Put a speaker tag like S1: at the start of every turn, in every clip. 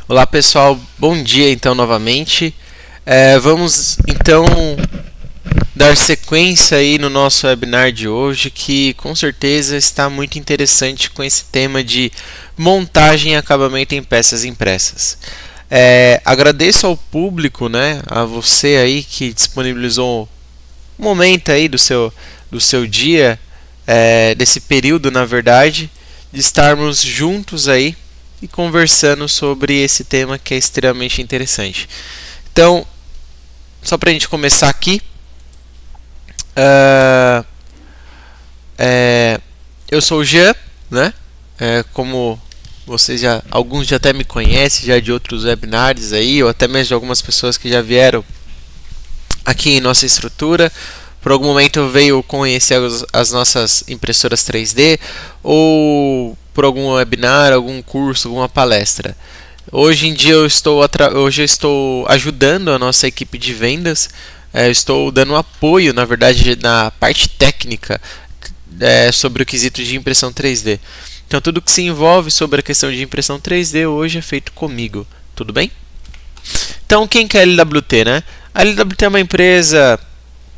S1: Olá pessoal, bom dia então novamente. Vamos então dar sequência aí no nosso webinar de hoje, que com certeza está muito interessante com esse tema de montagem e acabamento em peças impressas. Agradeço ao público, né, a você aí que disponibilizou um momento aí do seu dia, desse período na verdade, de estarmos juntos aí e conversando sobre esse tema que é extremamente interessante. Então, só para a gente começar aqui, eu sou o Jean, né? Como vocês alguns já até me conhecem já de outros webinars aí, ou até mesmo de algumas pessoas que já vieram aqui em nossa estrutura. Por algum momento veio conhecer as nossas impressoras 3D, ou por algum webinar, algum curso, alguma palestra. Hoje em dia eu estou ajudando a nossa equipe de vendas, eu estou dando apoio, na verdade, na parte técnica sobre o quesito de impressão 3D. Então tudo que se envolve sobre a questão de impressão 3D hoje é feito comigo, tudo bem? Então quem que é a LWT, né? A LWT é uma empresa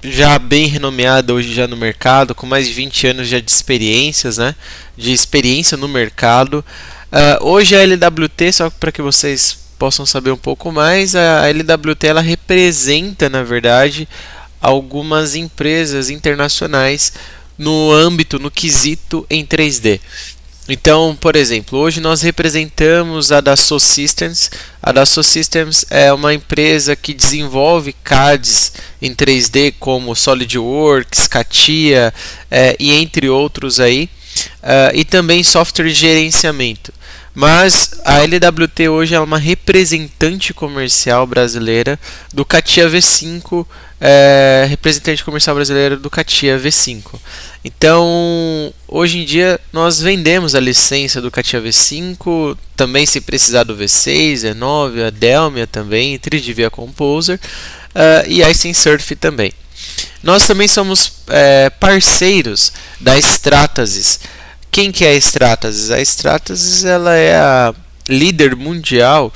S1: já bem renomeada hoje já no mercado, com mais de 20 anos já de experiências, né? De experiência no mercado. Hoje a LWT, só para que vocês possam saber um pouco mais, a LWT ela representa, na verdade, algumas empresas internacionais no âmbito, no quesito em 3D. Então, por exemplo, hoje nós representamos a Dassault Systems. A Dassault Systems é uma empresa que desenvolve CADs em 3D como SolidWorks, CATIA e entre outros aí, e também software de gerenciamento. Mas a LWT hoje é uma representante comercial brasileira do CATIA V5, representante comercial brasileira do CATIA V5. Então, hoje em dia nós vendemos a licença do CATIA V5, também se precisar do V6, V9, a Delmia também, 3D Via Composer e a SenSurf também. Nós também somos parceiros da Stratasys. Quem que é a Stratasys? A Stratasys ela é a líder mundial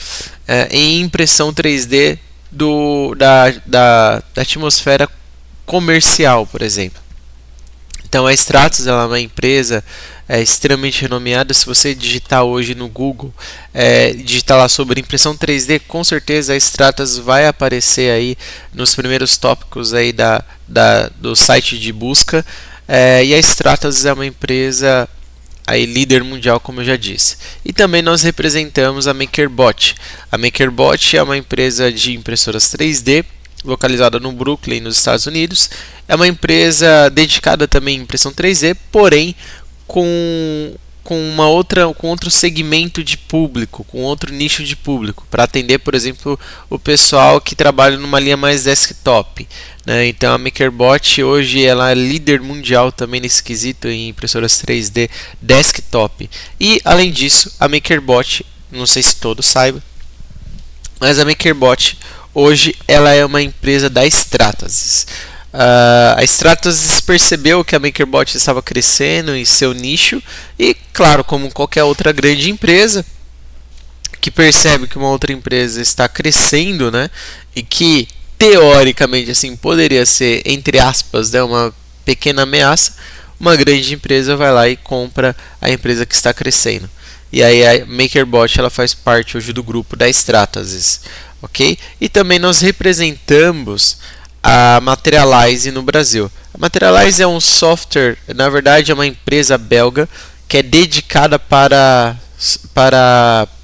S1: em impressão 3D da atmosfera comercial, por exemplo. Então a Stratasys ela é uma empresa extremamente renomeada. Se você digitar hoje no Google, digitar lá sobre impressão 3D, com certeza a Stratasys vai aparecer aí nos primeiros tópicos aí do site de busca. E a Stratasys é uma empresa aí líder mundial, como eu já disse. E também nós representamos a MakerBot. A MakerBot é uma empresa de impressoras 3D localizada no Brooklyn, nos Estados Unidos. É uma empresa dedicada também à impressão 3D, porém com outro segmento de público, com outro nicho de público, para atender, por exemplo, o pessoal que trabalha numa linha mais desktop, né? Então a MakerBot hoje ela é líder mundial também nesse quesito em impressoras 3D desktop. E além disso, a MakerBot, não sei se todos saibam, mas a MakerBot hoje ela é uma empresa da Stratasys. A Stratasys percebeu que a MakerBot estava crescendo em seu nicho e, claro, como qualquer outra grande empresa que percebe que uma outra empresa está crescendo, né, e que teoricamente assim poderia ser, entre aspas, né, uma pequena ameaça, uma grande empresa vai lá e compra a empresa que está crescendo. E aí a MakerBot ela faz parte hoje do grupo da Stratasys, ok? E também nós representamos a Materialise no Brasil. A Materialise é um software, na verdade é uma empresa belga que é dedicada para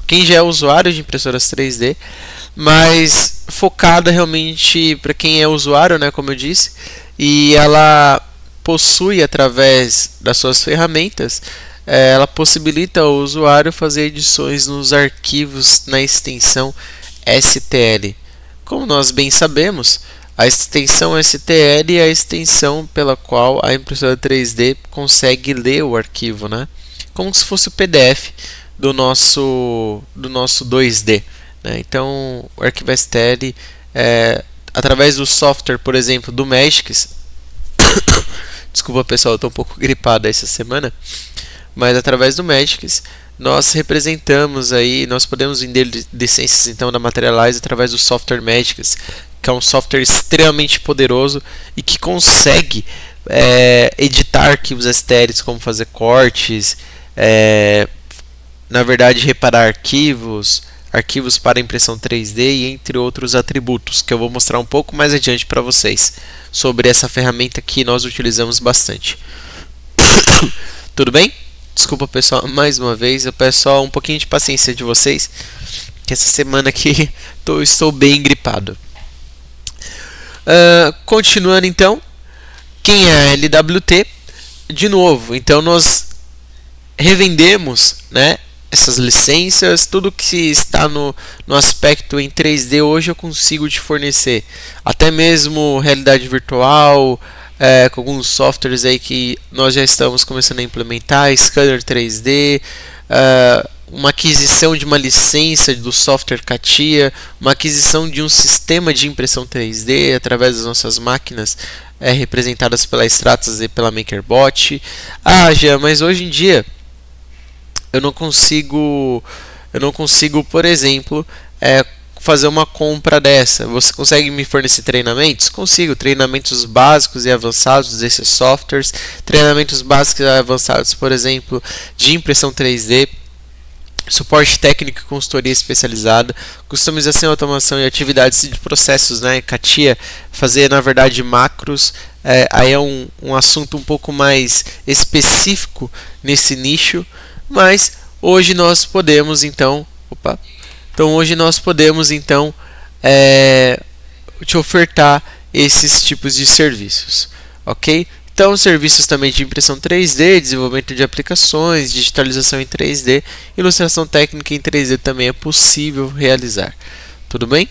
S1: quem já é usuário de impressoras 3D, mas focada realmente para quem é usuário, né, como eu disse, e ela possui, através das suas ferramentas, ela possibilita ao usuário fazer edições nos arquivos na extensão STL. Como nós bem sabemos, a extensão STL é a extensão pela qual a impressora 3D consegue ler o arquivo, né? Como se fosse o PDF do nosso 2D, né? Então, o arquivo STL, através do software, por exemplo, do Magisk, desculpa pessoal, eu estou um pouco gripado essa semana, mas através do Magisk nós representamos aí, nós podemos vender licenças então da Materialize através do software Magics, que é um software extremamente poderoso e que consegue editar arquivos estéreis, como fazer cortes, na verdade reparar arquivos para impressão 3D e entre outros atributos, que eu vou mostrar um pouco mais adiante para vocês sobre essa ferramenta que nós utilizamos bastante. Tudo bem? Desculpa, pessoal, mais uma vez. Eu peço só um pouquinho de paciência de vocês, que essa semana aqui estou bem gripado. Continuando então, quem é a LWT? De novo, então nós revendemos, né, essas licenças, tudo que está no aspecto em 3D hoje eu consigo te fornecer, até mesmo realidade virtual, com alguns softwares aí que nós já estamos começando a implementar, scanner 3D, uma aquisição de uma licença do software CATIA, uma aquisição de um sistema de impressão 3D através das nossas máquinas representadas pela Stratas e pela MakerBot. Jean, mas hoje em dia eu não consigo, por exemplo, fazer uma compra dessa. Você consegue me fornecer treinamentos? Consigo, treinamentos básicos e avançados desses softwares, treinamentos básicos e avançados, por exemplo, de impressão 3D, suporte técnico e consultoria especializada, customização, automação e atividades de processos, né? CATIA, fazer na verdade macros, aí é um assunto um pouco mais específico nesse nicho, mas hoje nós podemos então, te ofertar esses tipos de serviços, ok? Então, serviços também de impressão 3D, desenvolvimento de aplicações, digitalização em 3D, ilustração técnica em 3D também é possível realizar. Tudo bem?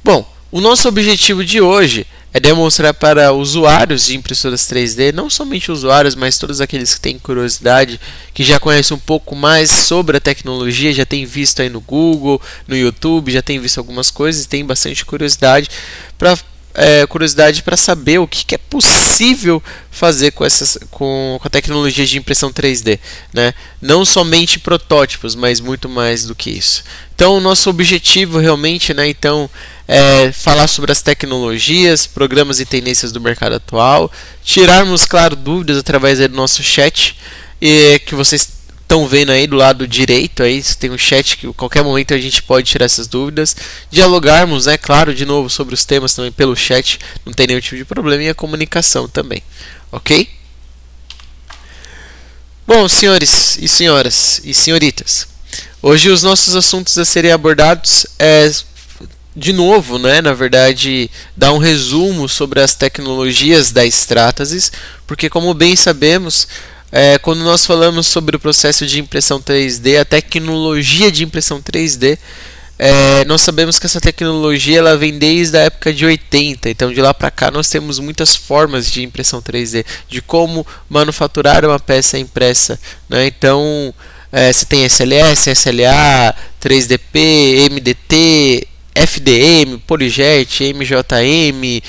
S1: Bom, o nosso objetivo de hoje é demonstrar para usuários de impressoras 3D, não somente usuários, mas todos aqueles que têm curiosidade, que já conhecem um pouco mais sobre a tecnologia, já tem visto aí no Google, no YouTube, já tem visto algumas coisas e tem bastante curiosidade para saber o que é possível fazer com a tecnologia de impressão 3D, né? Não somente protótipos, mas muito mais do que isso. Então, o nosso objetivo realmente, né, é falar sobre as tecnologias, programas e tendências do mercado atual, tirarmos, claro, dúvidas através do nosso chat, que vocês estão vendo aí do lado direito, aí tem um chat que a qualquer momento a gente pode tirar essas dúvidas, dialogarmos, né, claro, de novo sobre os temas também pelo chat, não tem nenhum tipo de problema, e a comunicação também, ok? Bom, senhores e senhoras e senhoritas, hoje os nossos assuntos a serem abordados de novo, né, na verdade, dar um resumo sobre as tecnologias da Stratasys, porque como bem sabemos, quando nós falamos sobre o processo de impressão 3D, a tecnologia de impressão 3D, nós sabemos que essa tecnologia ela vem desde a época de 80, então de lá para cá nós temos muitas formas de impressão 3D, de como manufaturar uma peça impressa, né? Então você tem SLS, SLA, 3DP, MDT, FDM, Polyjet, MJM,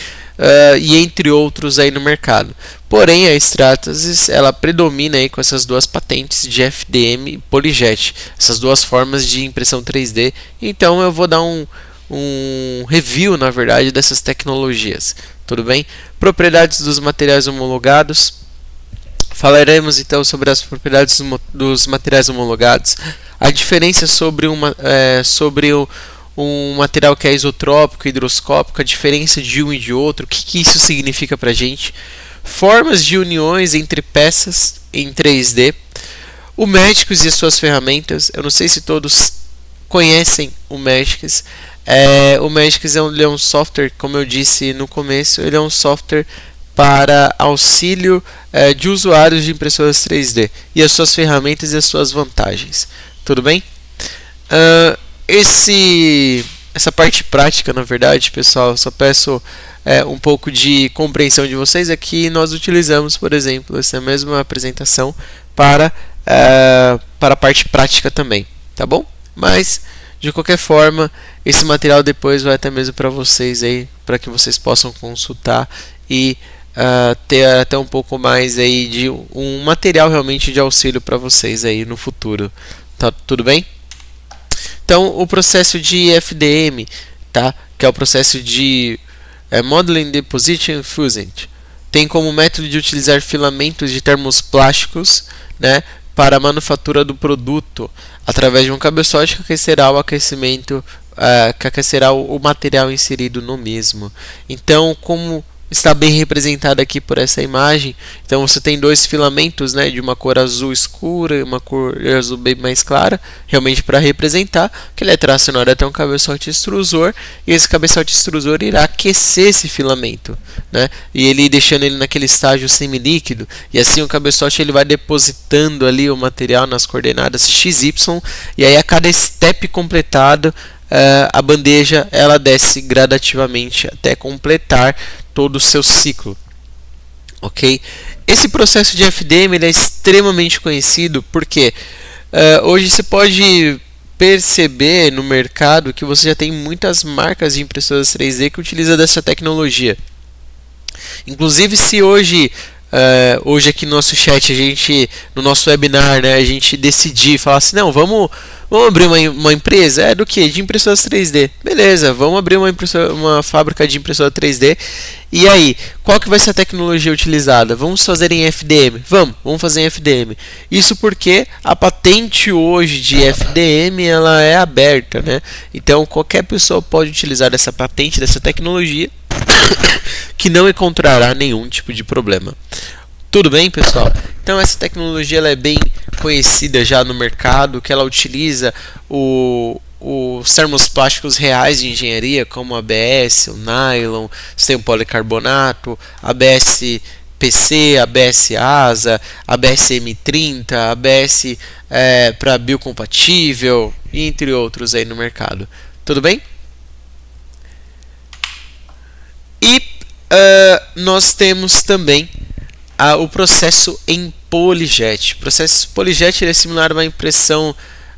S1: e entre outros aí no mercado. Porém, a Stratasys ela predomina aí com essas duas patentes de FDM e Polyjet, essas duas formas de impressão 3D. Então eu vou dar um review, na verdade, dessas tecnologias. Tudo bem? Propriedades dos materiais homologados. Falaremos então sobre as propriedades dos materiais homologados, a diferença sobre um material que é isotrópico, hidroscópico, a diferença de um e de outro, o que isso significa para a gente, formas de uniões entre peças em 3D, o Magics e as suas ferramentas. Eu não sei se todos conhecem o Magics. O Magics é um software, como eu disse no começo, ele é um software para auxílio de usuários de impressoras 3D e as suas ferramentas e as suas vantagens. Tudo bem? Essa parte prática, na verdade, pessoal, só peço um pouco de compreensão de vocês. Aqui nós utilizamos, por exemplo, essa mesma apresentação para a parte prática também, tá bom? Mas, de qualquer forma, esse material depois vai até mesmo para vocês aí, para que vocês possam consultar e ter até um pouco mais aí de um material realmente de auxílio para vocês aí no futuro. Tá tudo bem? Então, o processo de FDM, tá? Que é o processo de Modeling Deposition Fusing, tem como método de utilizar filamentos de termoplásticos, né, para a manufatura do produto através de um cabeçote que aquecerá o aquecimento, que aquecerá o material inserido no mesmo. Então, como está bem representado aqui por essa imagem, então você tem dois filamentos, né, de uma cor azul escura e uma cor azul bem mais clara, realmente para representar que ele é tracionado até um cabeçote extrusor, e esse cabeçote extrusor irá aquecer esse filamento, né, e ele deixando ele naquele estágio semilíquido, e assim o cabeçote ele vai depositando ali o material nas coordenadas x, y, e aí a cada step completado, a bandeja ela desce gradativamente até completar todo o seu ciclo, ok? Esse processo de FDM ele é extremamente conhecido porque hoje você pode perceber no mercado que você já tem muitas marcas de impressoras 3D que utilizam dessa tecnologia. Inclusive, se hoje aqui no nosso chat, no nosso webinar, né, a gente decidir falar assim, não, vamos abrir uma empresa, do que? De impressoras 3D. Beleza, vamos abrir uma fábrica de impressora 3D. E aí, qual que vai ser a tecnologia utilizada? Vamos fazer em FDM? Vamos fazer em FDM. Isso porque a patente hoje de FDM ela é aberta, né? Então qualquer pessoa pode utilizar essa patente, dessa tecnologia, que não encontrará nenhum tipo de problema. Tudo bem, pessoal? Então essa tecnologia ela é bem conhecida já no mercado, que ela utiliza os termoplásticos reais de engenharia, como ABS, o nylon, você tem o policarbonato, ABS PC, ABS ASA, ABS M30, ABS para biocompatível, entre outros aí no mercado. Tudo bem? E nós temos também o processo em PolyJet. O processo PolyJet é similar a uma impressão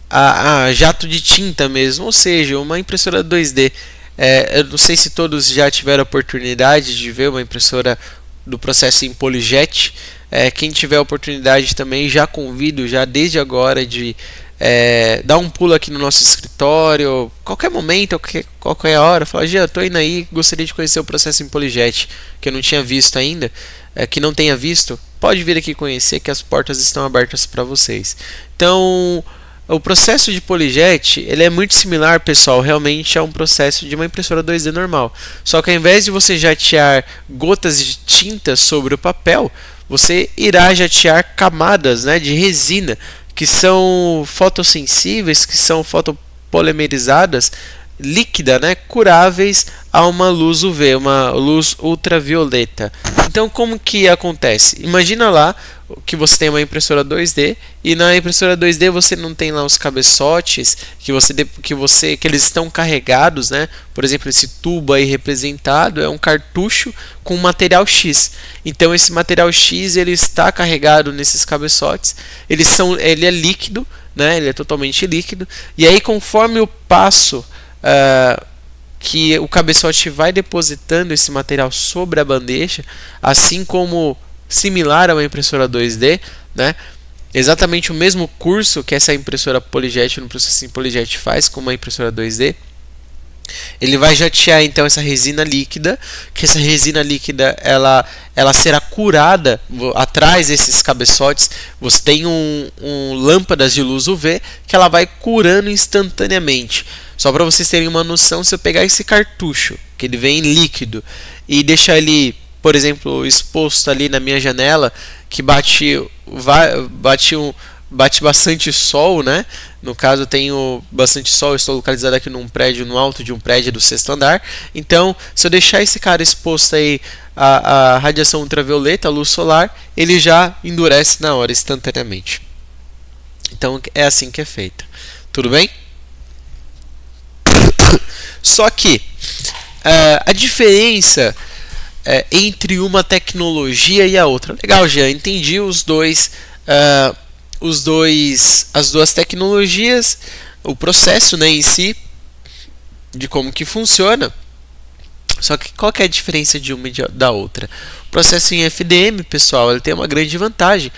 S1: a jato de tinta mesmo, ou seja, uma impressora 2D. Eu não sei se todos já tiveram a oportunidade de ver uma impressora do processo em PolyJet. Quem tiver a oportunidade também, já convido já desde agora de dar um pulo aqui no nosso escritório, qualquer momento, qualquer hora, falar, Gia, estou indo aí, gostaria de conhecer o processo em PolyJet, que eu não tinha visto ainda, que não tenha visto, pode vir aqui conhecer, que as portas estão abertas para vocês. Então, o processo de PolyJet ele é muito similar, pessoal, realmente a um processo de uma impressora 2D normal. Só que ao invés de você jatear gotas de tinta sobre o papel, você irá jatear camadas, né, de resina, que são fotossensíveis, que são fotopolimerizadas, líquida, né, curáveis a uma luz UV, uma luz ultravioleta. Então, como que acontece? Imagina lá que você tem uma impressora 2D e na impressora 2D você não tem lá os cabeçotes que eles estão carregados, né? Por exemplo, esse tubo aí representado é um cartucho com material X. Então, esse material X ele está carregado nesses cabeçotes. Ele é líquido, né? Ele é totalmente líquido. E aí, conforme o passo que o cabeçote vai depositando esse material sobre a bandeja, assim como similar a uma impressora 2D, né? Exatamente o mesmo curso que essa impressora PolyJet no processo em PolyJet faz com uma impressora 2D. Ele vai jatear então essa resina líquida, que essa resina líquida ela será curada atrás desses cabeçotes. Você tem lâmpadas de luz UV que ela vai curando instantaneamente. Só para vocês terem uma noção, se eu pegar esse cartucho, que ele vem líquido, e deixar ele, por exemplo, exposto ali na minha janela, que bate bastante sol, né? No caso, eu tenho bastante sol, eu estou localizado aqui num prédio, no alto de um prédio do 6º andar. Então, se eu deixar esse cara exposto aí à radiação ultravioleta, à luz solar, ele já endurece na hora, instantaneamente. Então, é assim que é feito. Tudo bem? Só que a diferença entre uma tecnologia e a outra. Legal, já entendi as duas tecnologias, o processo, né, em si, de como que funciona. Só que qual que é a diferença de uma e da outra? O processo em FDM, pessoal, ele tem uma grande vantagem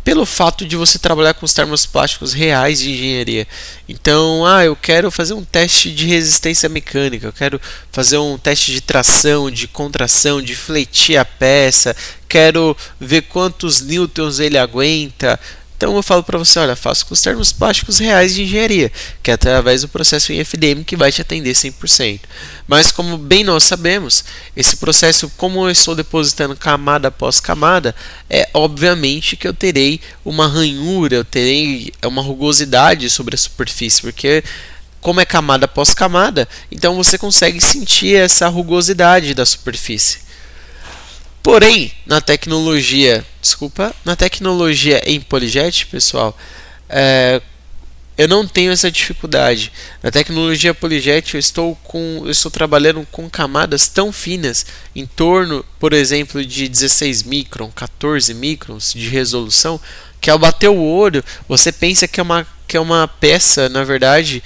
S1: pelo fato de você trabalhar com os termoplásticos reais de engenharia. Então, eu quero fazer um teste de resistência mecânica, eu quero fazer um teste de tração, de contração, de fletir a peça, quero ver quantos newtons ele aguenta. Então eu falo para você, olha, faço com os termos plásticos reais de engenharia, que é através do processo em FDM que vai te atender 100%. Mas como bem nós sabemos, esse processo, como eu estou depositando camada após camada, obviamente que eu terei uma ranhura, eu terei uma rugosidade sobre a superfície, porque como é camada após camada, então você consegue sentir essa rugosidade da superfície. Porém, na tecnologia em PolyJet, pessoal, eu não tenho essa dificuldade. Na tecnologia PolyJet eu estou trabalhando com camadas tão finas, em torno, por exemplo, de 16 microns, 14 microns de resolução, que ao bater o olho, você pensa que é uma peça, na verdade,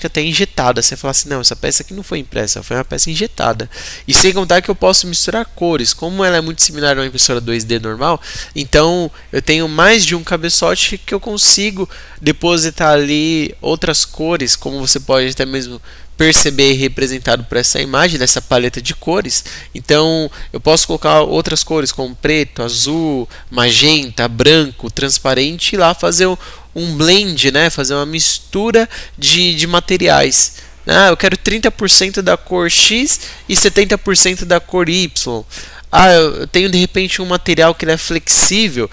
S1: que até injetada. Você fala assim, não, essa peça aqui não foi impressa, foi uma peça injetada. E sem contar que eu posso misturar cores. Como ela é muito similar a uma impressora 2D normal, então eu tenho mais de um cabeçote que eu consigo depositar ali outras cores, como você pode até mesmo perceber representado por essa imagem, dessa paleta de cores. Então eu posso colocar outras cores como preto, azul, magenta, branco, transparente, e lá fazer um blend, né? Fazer uma mistura de materiais. Eu quero 30% da cor X e 70% da cor Y. Eu tenho de repente um material que ele é flexível,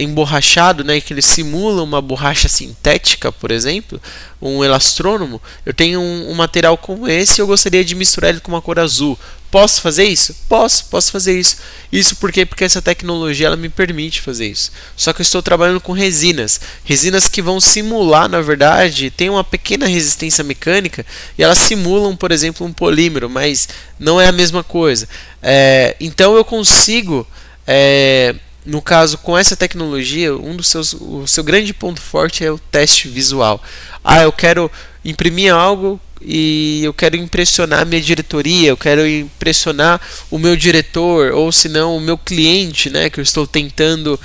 S1: emborrachado, né, que ele simula uma borracha sintética, por exemplo, um elastrônomo. Eu tenho um material como esse e eu gostaria de misturar ele com uma cor azul. Posso fazer isso? Posso fazer isso. Isso porque essa tecnologia ela me permite fazer isso. Só que eu estou trabalhando com resinas que vão simular, na verdade, tem uma pequena resistência mecânica e elas simulam, por exemplo, um polímero, mas não é a mesma coisa. Então eu consigo, no caso, com essa tecnologia, o seu grande ponto forte é o teste visual. Eu quero imprimir algo e eu quero impressionar a minha diretoria, eu quero impressionar o meu diretor, ou se não, o meu cliente, né, que eu estou tentando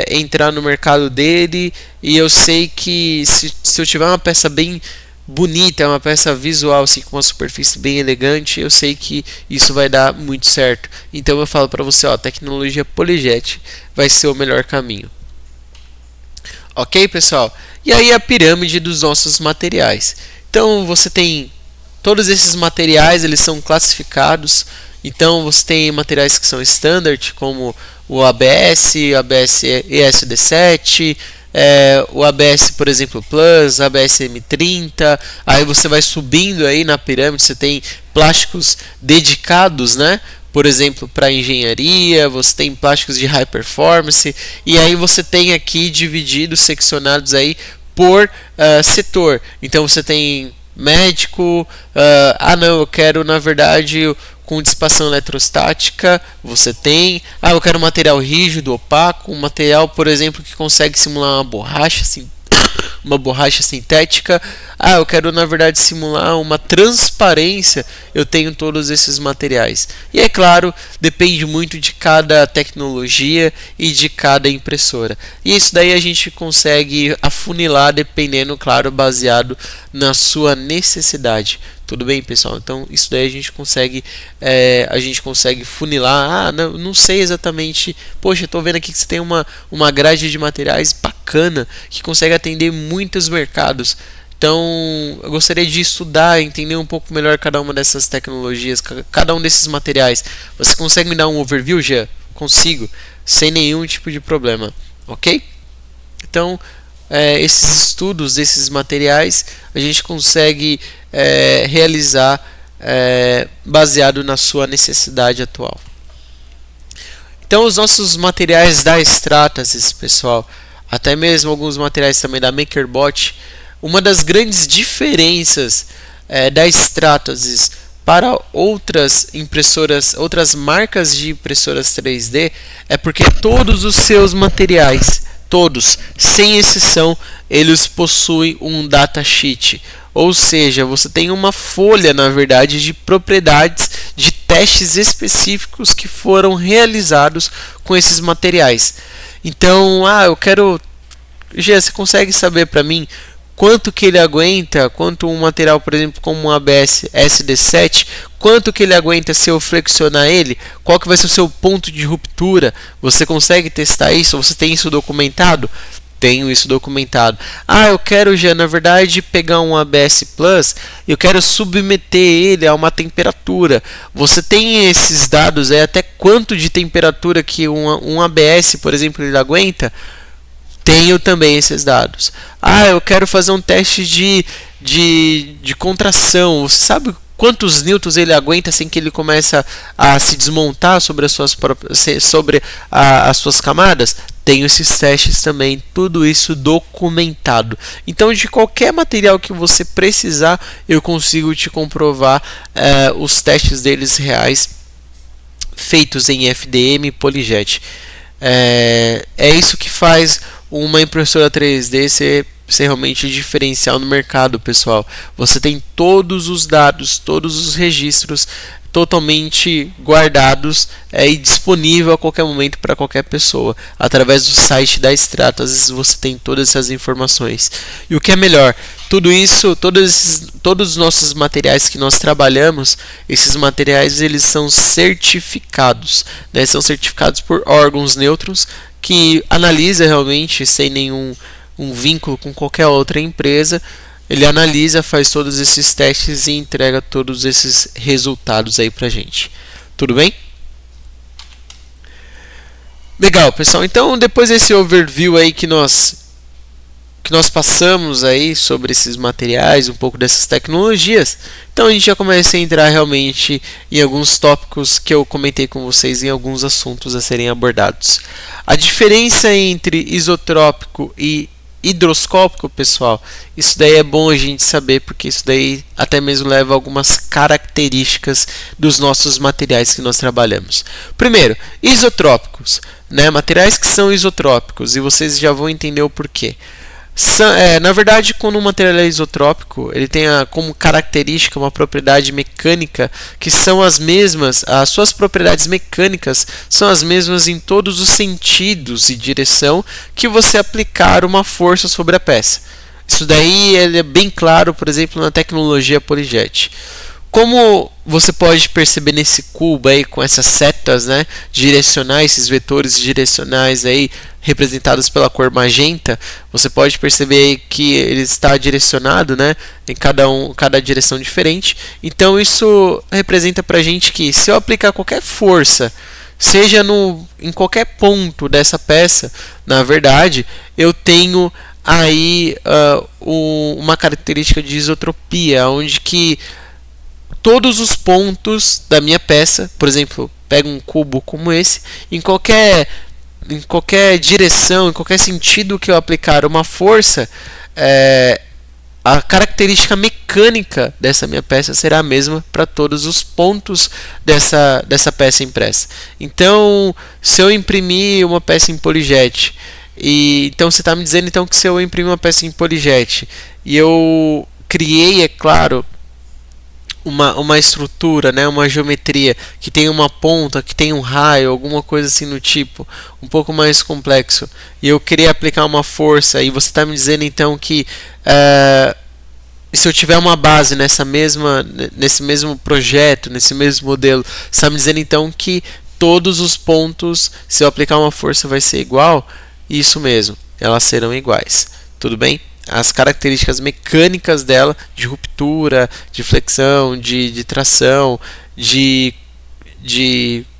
S1: entrar no mercado dele, e eu sei que se eu tiver uma peça bem bonita, uma peça visual assim, com uma superfície bem elegante, eu sei que isso vai dar muito certo. Então eu falo para você, a tecnologia PolyJet vai ser o melhor caminho. Ok, pessoal? E aí a pirâmide dos nossos materiais. Então você tem todos esses materiais, eles são classificados. Então você tem materiais que são standard, como o ABS ESD7, o ABS, por exemplo, Plus, ABS M30. Aí você vai subindo aí na pirâmide, você tem plásticos dedicados, né? Por exemplo, para engenharia, você tem plásticos de high performance, e aí você tem aqui divididos, seccionados aí por setor. Então você tem médico, não, eu quero na verdade com dissipação eletrostática, você tem, eu quero material rígido, opaco, um material, por exemplo, que consegue simular uma borracha sintética. Eu quero na verdade simular uma transparência. Eu tenho todos esses materiais. E é claro, depende muito de cada tecnologia e de cada impressora. E isso daí a gente consegue afunilar dependendo, claro, baseado na sua necessidade. Tudo bem, pessoal? Então isso daí a gente consegue funilar. Não sei exatamente. Poxa, estou vendo aqui que você tem uma grade de materiais bacana que consegue atender muitos mercados. Então eu gostaria de estudar, entender um pouco melhor cada uma dessas tecnologias, cada um desses materiais. Você consegue me dar um overview, Jean? Consigo, sem nenhum tipo de problema, ok? Então esses estudos desses materiais a gente consegue realizar baseado na sua necessidade atual. Então os nossos materiais da Stratasys, pessoal, até mesmo alguns materiais também da MakerBot, uma das grandes diferenças da Stratasys para outras impressoras, outras marcas de impressoras 3D, é porque todos os seus materiais, todos, sem exceção, eles possuem um datasheet, ou seja, você tem uma folha, na verdade, de propriedades de testes específicos que foram realizados com esses materiais. Então, eu quero... Gê, você consegue saber para mim quanto que ele aguenta, quanto um material, por exemplo, como um ABS SD7, quanto que ele aguenta se eu flexionar ele, qual que vai ser o seu ponto de ruptura? Você consegue testar isso? Você tem isso documentado? Tenho isso documentado. Eu quero já, na verdade, pegar um ABS Plus, eu quero submeter ele a uma temperatura. Você tem esses dados aí, até quanto de temperatura que um ABS, por exemplo, ele aguenta? Tenho também esses dados. Eu quero fazer um teste de contração. Você sabe quantos newtons ele aguenta sem que ele comece a se desmontar sobre as suas camadas? Tenho esses testes também, tudo isso documentado. Então, de qualquer material que você precisar, eu consigo te comprovar os testes deles reais feitos em FDM e PolyJet. É isso que faz uma impressora 3D ser realmente diferencial no mercado, pessoal. Você tem todos os dados, todos os registros totalmente guardados e disponível a qualquer momento para qualquer pessoa, através do site da Strato. Às vezes você tem todas essas informações. E o que é melhor, tudo isso, todos os nossos materiais que nós trabalhamos, esses materiais eles são certificados, né? São certificados por órgãos neutros que analisa realmente sem nenhum vínculo com qualquer outra empresa. Ele analisa, faz todos esses testes e entrega todos esses resultados aí pra gente. Tudo bem? Legal, pessoal. Então, depois desse overview aí que nós passamos aí sobre esses materiais, um pouco dessas tecnologias, então a gente já começa a entrar realmente em alguns tópicos que eu comentei com vocês, em alguns assuntos a serem abordados. A diferença entre isotrópico e hidroscópico, pessoal, isso daí é bom a gente saber, porque isso daí até mesmo leva a algumas características dos nossos materiais que nós trabalhamos. Primeiro, isotrópicos, né? Materiais que são isotrópicos, e vocês já vão entender o porquê. Na verdade, quando um material é isotrópico, ele tem como característica uma propriedade mecânica que são as mesmas, as suas propriedades mecânicas são as mesmas em todos os sentidos e direção que você aplicar uma força sobre a peça. Isso daí é bem claro, por exemplo, na tecnologia PolyJet. Como você pode perceber nesse cubo aí com essas setas, né, direcionais, esses vetores direcionais aí representados pela cor magenta, você pode perceber aí que ele está direcionado, né, em cada direção diferente. Então isso representa pra gente que se eu aplicar qualquer força, seja em qualquer ponto dessa peça, na verdade, eu tenho aí uma característica de isotropia, onde que todos os pontos da minha peça, por exemplo, pego um cubo como esse, em qualquer direção, em qualquer sentido que eu aplicar uma força, a característica mecânica dessa minha peça será a mesma para todos os pontos dessa peça impressa. Então, se eu imprimir uma peça em PolyJet, então você está me dizendo então que se eu imprimir uma peça em PolyJet e eu criei, é claro, uma estrutura, né, uma geometria que tem uma ponta, que tem um raio, alguma coisa assim no tipo, um pouco mais complexo, e eu queria aplicar uma força, e você está me dizendo então que se eu tiver uma base nesse mesmo projeto, nesse mesmo modelo, você está me dizendo então que todos os pontos, se eu aplicar uma força, vai ser igual? Isso mesmo, elas serão iguais. Tudo bem? As características mecânicas dela, de ruptura, de flexão, de tração, de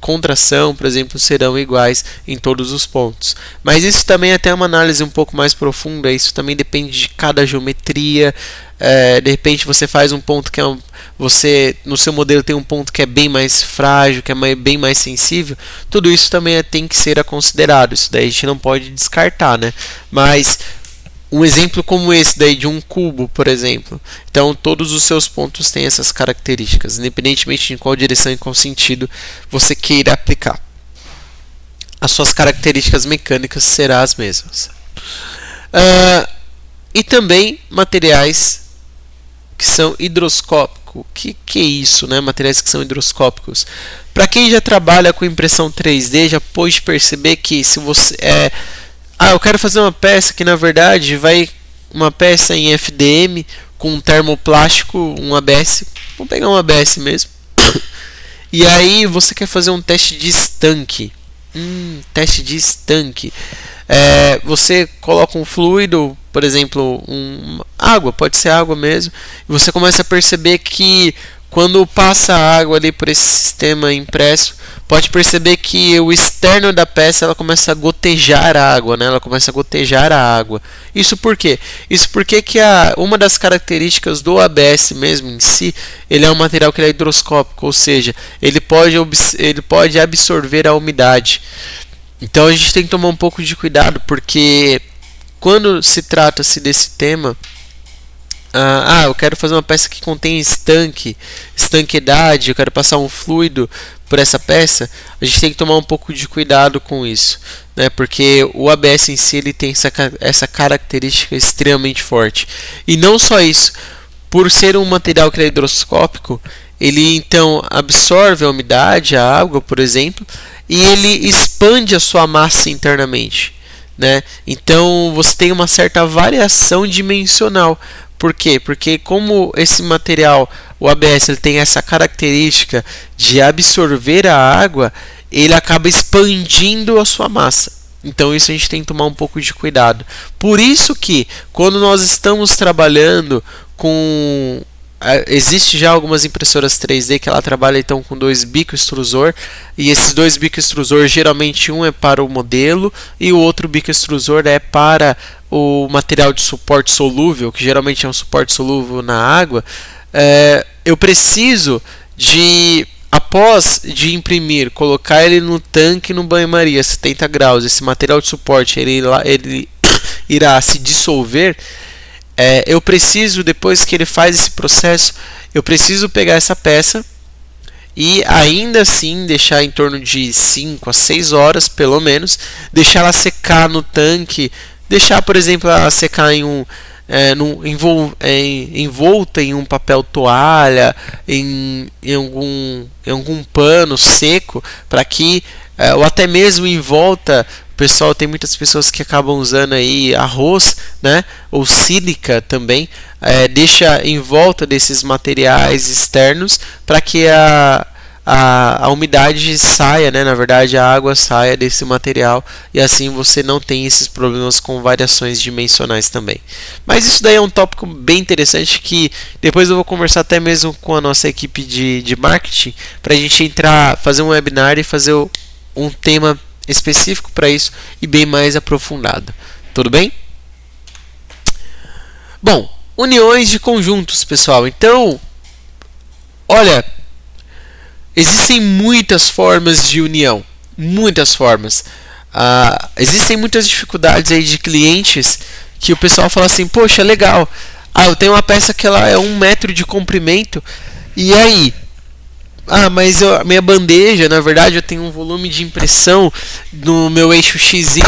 S1: contração, por exemplo, serão iguais em todos os pontos. Mas isso também é até uma análise um pouco mais profunda, isso também depende de cada geometria. De repente você faz um ponto que você no seu modelo tem um ponto que é bem mais frágil, que é bem mais sensível. Tudo isso também tem que ser considerado, isso daí a gente não pode descartar, né? Mas um exemplo como esse daí de um cubo, por exemplo, então todos os seus pontos têm essas características, independentemente de qual direção e qual sentido você queira aplicar. As suas características mecânicas serão as mesmas. e também materiais que são higroscópicos. O que é isso, né? Materiais que são higroscópicos. Para quem já trabalha com impressão 3D, já pode perceber que se você eu quero fazer uma peça que na verdade vai uma peça em FDM com um termoplástico, um ABS. Vamos pegar um ABS mesmo. E aí você quer fazer um teste de estanque. Teste de estanque. Você coloca um fluido, por exemplo, água, pode ser água mesmo, e você começa a perceber que quando passa a água ali por esse sistema impresso, pode perceber que o externo da peça ela começa a gotejar a água, né? Ela começa a gotejar a água. Isso por quê? Isso porque que uma das características do ABS mesmo em si, ele é um material que é higroscópico, ou seja, ele pode absorver a umidade. Então a gente tem que tomar um pouco de cuidado, porque quando se trata-se desse tema, eu quero fazer uma peça que contém estanqueidade, eu quero passar um fluido por essa peça, a gente tem que tomar um pouco de cuidado com isso, né? Porque o ABS em si ele tem essa característica extremamente forte. E não só isso, por ser um material que é higroscópico, ele então absorve a umidade, a água, por exemplo, e ele expande a sua massa internamente, né? Então você tem uma certa variação dimensional. Por quê? Porque como esse material, o ABS, ele tem essa característica de absorver a água, ele acaba expandindo a sua massa. Então isso a gente tem que tomar um pouco de cuidado. Por isso que quando nós estamos trabalhando com... Existe já algumas impressoras 3D que ela trabalha então com 2 bicos extrusor, e esses 2 bicos extrusor geralmente um é para o modelo e o outro bico extrusor é para o material de suporte solúvel, que geralmente é um suporte solúvel na água. Eu preciso de, após de imprimir, colocar ele no tanque no banho-maria 70 graus, esse material de suporte ele irá se dissolver. Eu preciso, depois que ele faz esse processo, eu preciso pegar essa peça e ainda assim deixar em torno de 5 a 6 horas, pelo menos, deixar ela secar no tanque, deixar, por exemplo, ela secar envolta em um papel toalha, em algum pano seco, para que, ou até mesmo em volta. Pessoal, tem muitas pessoas que acabam usando aí arroz, né, ou sílica também, deixa em volta desses materiais externos para que a umidade saia, né, na verdade a água saia desse material, e assim você não tem esses problemas com variações dimensionais também. Mas isso daí é um tópico bem interessante que depois eu vou conversar até mesmo com a nossa equipe de marketing para a gente fazer um webinar e fazer um tema específico para isso e bem mais aprofundado. Tudo bem? Bom, uniões de conjuntos, pessoal. Então, olha, existem muitas formas de união, muitas formas. Existem muitas dificuldades aí de clientes que o pessoal fala assim: poxa, legal, eu tenho uma peça que ela é 1 metro de comprimento, e aí? Mas a minha bandeja, na verdade, eu tenho um volume de impressão no meu eixo XY,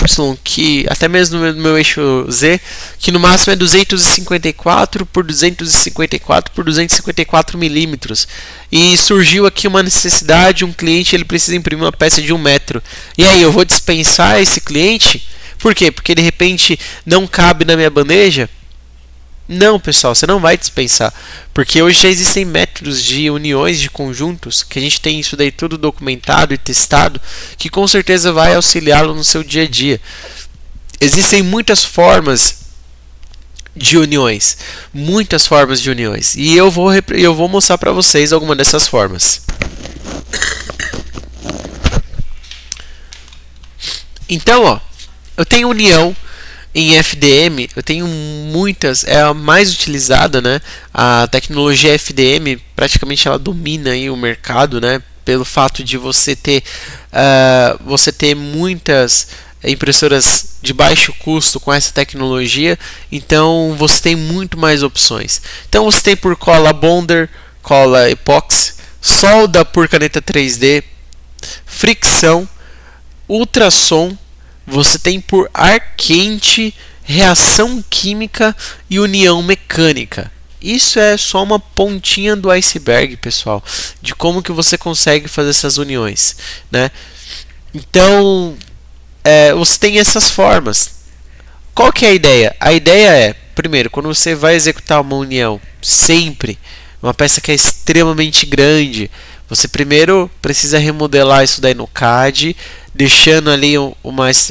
S1: que até mesmo no meu eixo Z, que no máximo é 254 por 254 por 254 milímetros. E surgiu aqui uma necessidade, um cliente ele precisa imprimir uma peça de 1 metro. E aí, eu vou dispensar esse cliente? Por quê? Porque de repente não cabe na minha bandeja? Não, pessoal, você não vai dispensar, porque hoje já existem métodos de uniões de conjuntos, que a gente tem isso daí tudo documentado e testado, que com certeza vai auxiliá-lo no seu dia a dia. Existem muitas formas de uniões, e eu vou mostrar para vocês alguma dessas formas. Então, eu tenho união em FDM, eu tenho muitas, é a mais utilizada, né? A tecnologia FDM praticamente ela domina aí o mercado, né? Pelo fato de você ter muitas impressoras de baixo custo com essa tecnologia, então você tem muito mais opções. Então você tem por cola Bonder, cola epóxi, solda por caneta 3D, fricção, ultrassom. Você tem por ar quente, reação química e união mecânica. Isso é só uma pontinha do iceberg, pessoal, de como que você consegue fazer essas uniões, né? Então, você tem essas formas. Qual que é a ideia? A ideia é, primeiro, quando você vai executar uma união, sempre, uma peça que é extremamente grande, você primeiro precisa remodelar isso daí no CAD, deixando ali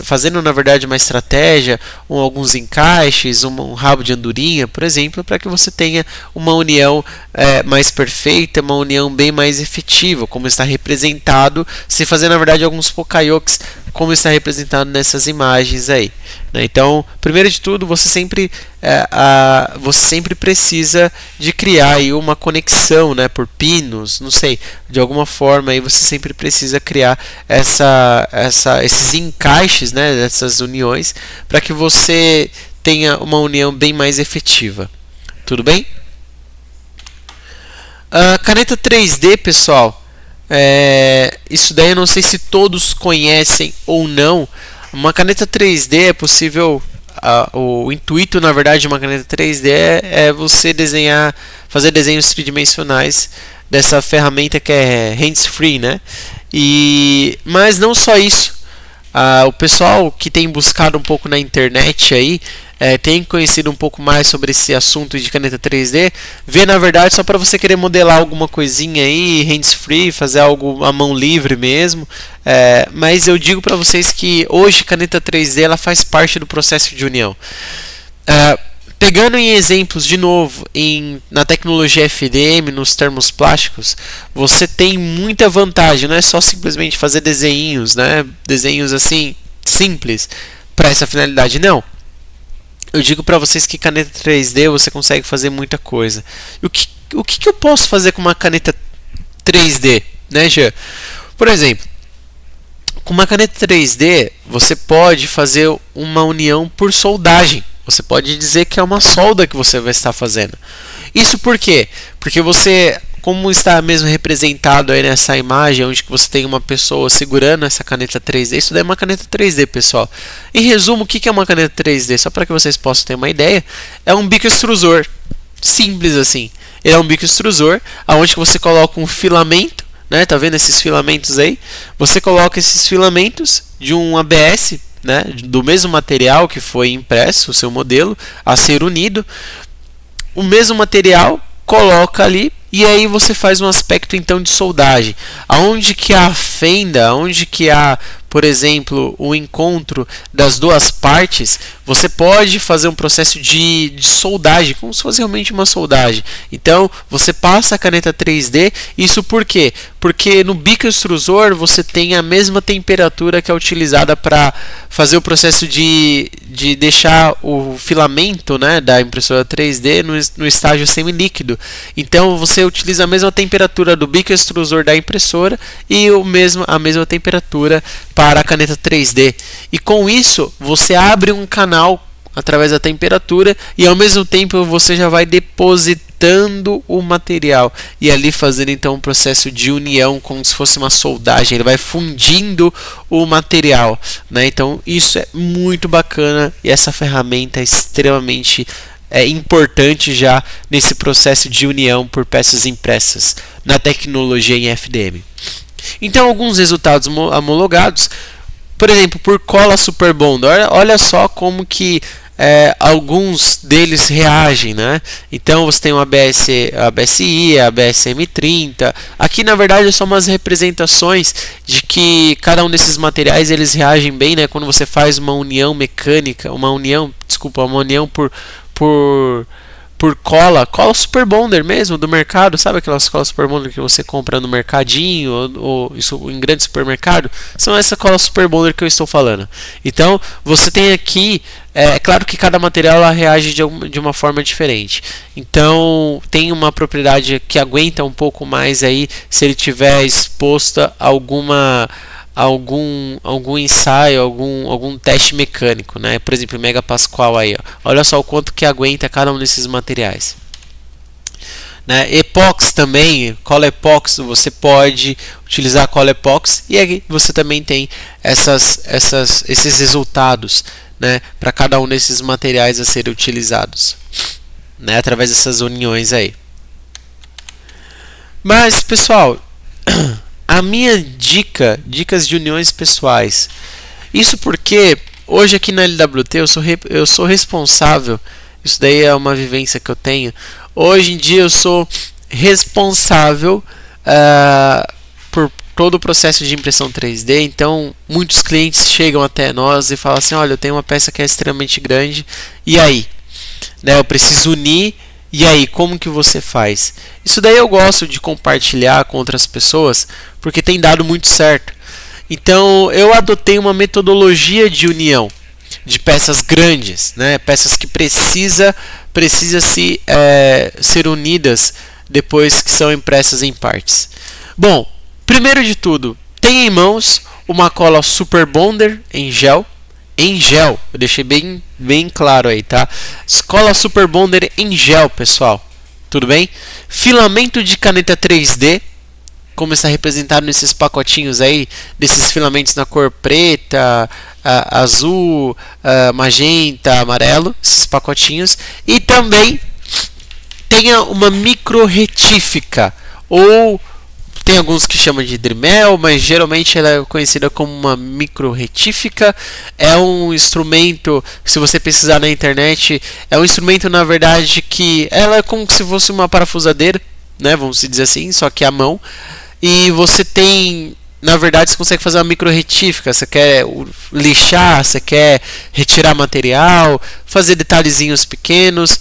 S1: fazendo na verdade uma estratégia, alguns encaixes, um rabo de andorinha, por exemplo, para que você tenha uma união mais perfeita, uma união bem mais efetiva, como está representado, se fazer na verdade alguns pokayokis, como está representado nessas imagens aí, né? Então, primeiro de tudo, você sempre precisa de criar aí uma conexão, né, por pinos, não sei, de alguma forma aí você sempre precisa criar esses encaixes, né, dessas uniões, para que você tenha uma união bem mais efetiva. Tudo bem? Caneta 3D, pessoal, isso daí eu não sei se todos conhecem ou não. Uma caneta 3D é possível. O intuito, na verdade, de uma caneta 3D é você fazer desenhos tridimensionais dessa ferramenta que é hands-free, né? Mas não só isso. O pessoal que tem buscado um pouco na internet aí, tem conhecido um pouco mais sobre esse assunto de caneta 3D, vê na verdade só para você querer modelar alguma coisinha aí, hands-free, fazer algo à mão livre mesmo. Mas eu digo para vocês que hoje caneta 3D ela faz parte do processo de união. Pegando em exemplos de novo na tecnologia FDM, nos termos plásticos, você tem muita vantagem, não é só simplesmente fazer desenhos, né? Desenhos assim simples para essa finalidade, não. Eu digo para vocês que caneta 3D você consegue fazer muita coisa. O que eu posso fazer com uma caneta 3D, né, Jean? Por exemplo, com uma caneta 3D você pode fazer uma união por soldagem. Você pode dizer que é uma solda que você vai estar fazendo. Isso por quê? Porque você, como está mesmo representado aí nessa imagem, onde que você tem uma pessoa segurando essa caneta 3D, isso daí é uma caneta 3D, pessoal. Em resumo, o que é uma caneta 3D? Só para que vocês possam ter uma ideia, é um bico extrusor. Simples assim. Ele é um bico extrusor, onde que você coloca um filamento, né? Tá vendo esses filamentos aí? Você coloca esses filamentos de um ABS, né, do mesmo material que foi impresso, o seu modelo, a ser unido, o mesmo material, coloca ali e aí você faz um aspecto então de soldagem, aonde que há a fenda, aonde que há, por exemplo, o encontro das duas partes, você pode fazer um processo de soldagem, como se fosse realmente uma soldagem. Então, você passa a caneta 3D, isso por quê? Porque no bico extrusor você tem a mesma temperatura que é utilizada para fazer o processo de deixar o filamento, né, da impressora 3D no estágio semilíquido. Então, você utiliza a mesma temperatura do bico extrusor da impressora e a mesma temperatura para a caneta 3D. E com isso, você abre um canal através da temperatura e ao mesmo tempo você já vai depositando o material e ali fazendo então um processo de união como se fosse uma soldagem, ele vai fundindo o material, né? Então isso é muito bacana e essa ferramenta é extremamente importante já nesse processo de união por peças impressas na tecnologia em FDM. Então alguns resultados homologados, por exemplo, por cola Super Bonder. Olha só como que alguns deles reagem, né? Então você tem o ABSI, a ABS M30. Aqui na verdade são umas representações de que cada um desses materiais eles reagem bem, né? Quando você faz uma união mecânica, uma união por cola Super Bonder mesmo do mercado, sabe aquelas colas Super Bonder que você compra no mercadinho ou isso em grande supermercado? São essa cola Super Bonder que eu estou falando. Então você tem aqui, é claro que cada material ela reage de uma forma diferente. Então tem uma propriedade que aguenta um pouco mais aí se ele tiver exposta a algum ensaio, algum teste mecânico, né? Por exemplo, megapascal aí, ó. Olha só o quanto que aguenta cada um desses materiais, né? Epox também, cola epox, você pode utilizar cola epox e aí você também tem esses resultados, né, para cada um desses materiais a serem utilizados, né, através dessas uniões aí. Mas, pessoal, a minha dicas de uniões pessoais, isso porque hoje aqui na LWT eu sou responsável, isso daí é uma vivência que eu tenho, hoje em dia eu sou responsável por todo o processo de impressão 3D, então muitos clientes chegam até nós e falam assim, olha, eu tenho uma peça que é extremamente grande, e aí? Né, eu preciso unir, e aí, como que você faz? Isso daí eu gosto de compartilhar com outras pessoas, porque tem dado muito certo. Então, eu adotei uma metodologia de união de peças grandes, né? Peças que precisa ser unidas depois que são impressas em partes. Bom, primeiro de tudo, tenha em mãos uma cola Super Bonder em gel, eu deixei bem claro aí, tá? Cola Super Bonder em gel, pessoal, tudo bem? Filamento de caneta 3D, como está representado nesses pacotinhos aí, desses filamentos na cor preta, azul, magenta, amarelo, esses pacotinhos. E também tenha uma micro retífica, ou tem alguns que chamam de Dremel, mas geralmente ela é conhecida como uma micro retífica. É um instrumento, se você pesquisar na internet, é um instrumento na verdade que ela é como se fosse uma parafusadeira, né, vamos dizer assim, só que à mão. E você tem, na verdade, você consegue fazer uma micro retífica. Você quer lixar, você quer retirar material, fazer detalhezinhos pequenos.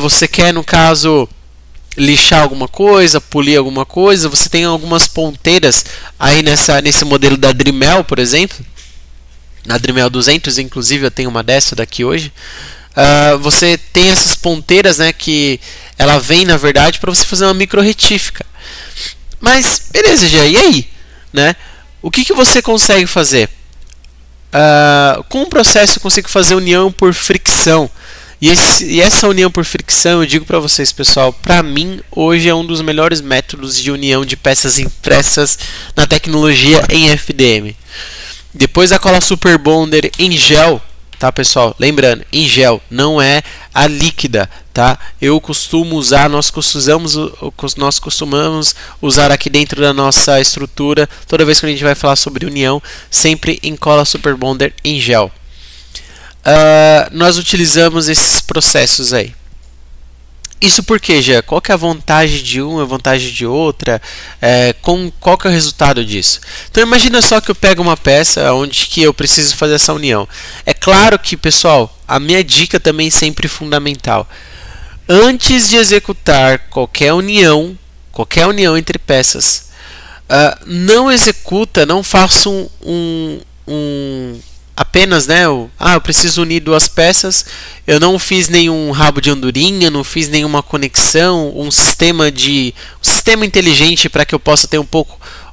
S1: Você quer, no caso, lixar alguma coisa, polir alguma coisa. Você tem algumas ponteiras aí nesse modelo da Dremel, por exemplo. Na Dremel 200, inclusive, eu tenho uma dessa daqui hoje. Você tem essas ponteiras, né, que ela vem, na verdade, para você fazer uma micro retífica. Mas, beleza, já, e aí? Né? O que você consegue fazer? Com o processo eu consigo fazer união por fricção. E essa união por fricção, eu digo para vocês, pessoal, para mim, hoje é um dos melhores métodos de união de peças impressas na tecnologia em FDM. Depois a cola Super Bonder em gel, tá, pessoal? Lembrando, em gel, não é a líquida, tá? Nós costumamos usar aqui dentro da nossa estrutura, toda vez que a gente vai falar sobre união, sempre em cola Super Bonder em gel. Nós utilizamos esses processos aí. Isso porque, já, qual que é a vantagem de uma, a vantagem de outra? Qual que é o resultado disso? Então imagina só que eu pego uma peça onde que eu preciso fazer essa união. É claro que, pessoal, a minha dica também é sempre fundamental. Antes de executar qualquer união entre peças, não faça apenas, né, eu preciso unir duas peças, eu não fiz nenhum rabo de andorinha, não fiz nenhuma conexão, um sistema inteligente para que eu possa ter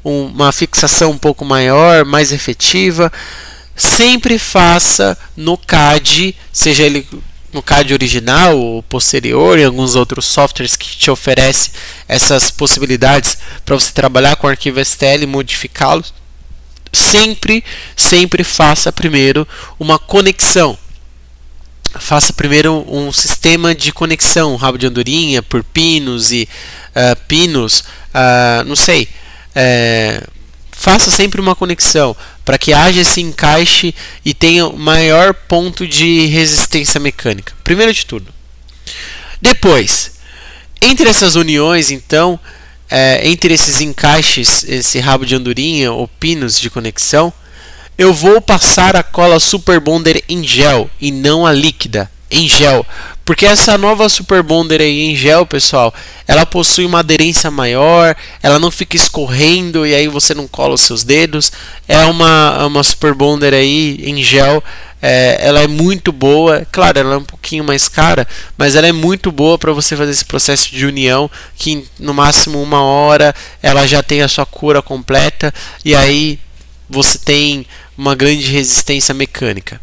S1: uma fixação um pouco maior, mais efetiva. Sempre faça no CAD, seja ele no CAD original ou posterior, e alguns outros softwares que te oferecem essas possibilidades para você trabalhar com o arquivo STL e modificá-los. Sempre faça primeiro uma conexão. Faça primeiro um sistema de conexão, um rabo de andorinha por pinos e não sei. Faça sempre uma conexão para que haja esse encaixe e tenha o maior ponto de resistência mecânica. Primeiro de tudo. Depois, entre essas uniões, então, entre esses encaixes, esse rabo de andorinha ou pinos de conexão, eu vou passar a cola Super Bonder em gel e não a líquida, em gel. Porque essa nova Super Bonder aí em gel, pessoal, ela possui uma aderência maior, ela não fica escorrendo e aí você não cola os seus dedos. É uma Super Bonder aí em gel. Ela é muito boa, claro, ela é um pouquinho mais cara, mas ela é muito boa para você fazer esse processo de união, que no máximo 1 hora ela já tem a sua cura completa e aí você tem uma grande resistência mecânica.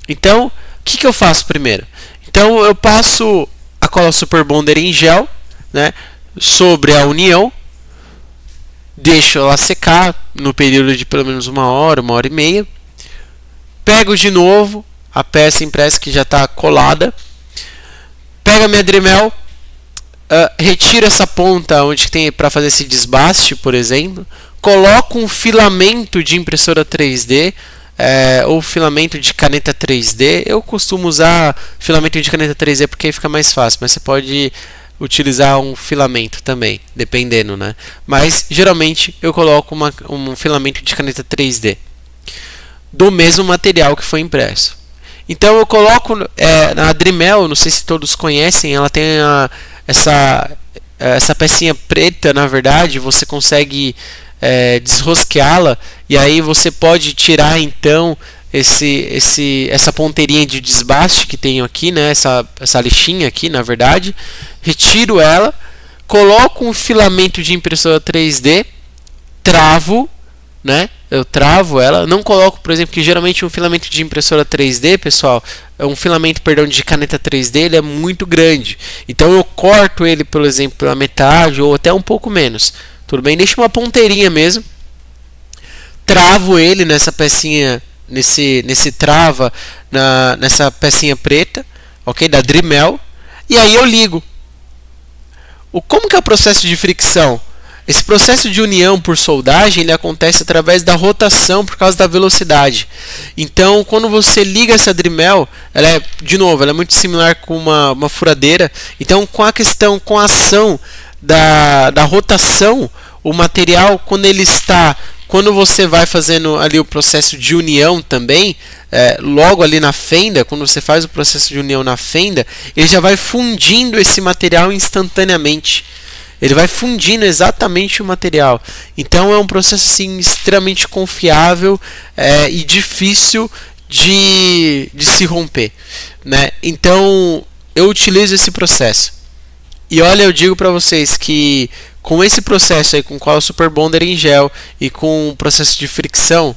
S1: Então, o que eu faço primeiro? Então eu passo a cola Super Bonder em gel, né, sobre a união, deixo ela secar no período de pelo menos 1 hora, 1 hora e meia. Pego de novo a peça impressa que já está colada, pego a minha Dremel, retiro essa ponta onde tem para fazer esse desbaste, por exemplo, coloco um filamento de impressora 3D ou filamento de caneta 3D. Eu costumo usar filamento de caneta 3D porque fica mais fácil, mas você pode utilizar um filamento também, dependendo, né? Mas geralmente eu coloco um filamento de caneta 3D do mesmo material que foi impresso. Então eu coloco na Dremel, não sei se todos conhecem, ela tem essa pecinha preta, na verdade, você consegue desrosqueá-la e aí você pode tirar então essa ponteirinha de desbaste que tenho aqui, né? Essa lixinha aqui, na verdade, retiro ela, coloco um filamento de impressora 3D, travo, né? Eu travo ela, não coloco, por exemplo, que geralmente um filamento de impressora 3D, pessoal, um filamento, perdão, de caneta 3D, ele é muito grande. Então eu corto ele, por exemplo, pela metade ou até um pouco menos. Tudo bem? Deixa uma ponteirinha mesmo. Travo ele nessa pecinha, nesse trava, nessa pecinha preta, ok? Da Dremel. E aí eu ligo. Como que é o processo de fricção? Esse processo de união por soldagem ele acontece através da rotação por causa da velocidade. Então, quando você liga essa Dremel, ela é muito similar com uma furadeira. Então, com a ação da rotação, o material, quando você vai fazendo ali o processo de união também, logo ali na fenda, quando você faz o processo de união na fenda, ele já vai fundindo esse material instantaneamente. Ele vai fundindo exatamente o material. Então é um processo assim, extremamente confiável e difícil de se romper, né? Então eu utilizo esse processo. E olha, eu digo para vocês que com esse processo aí, com o Cola Super Bonder em gel e com o processo de fricção,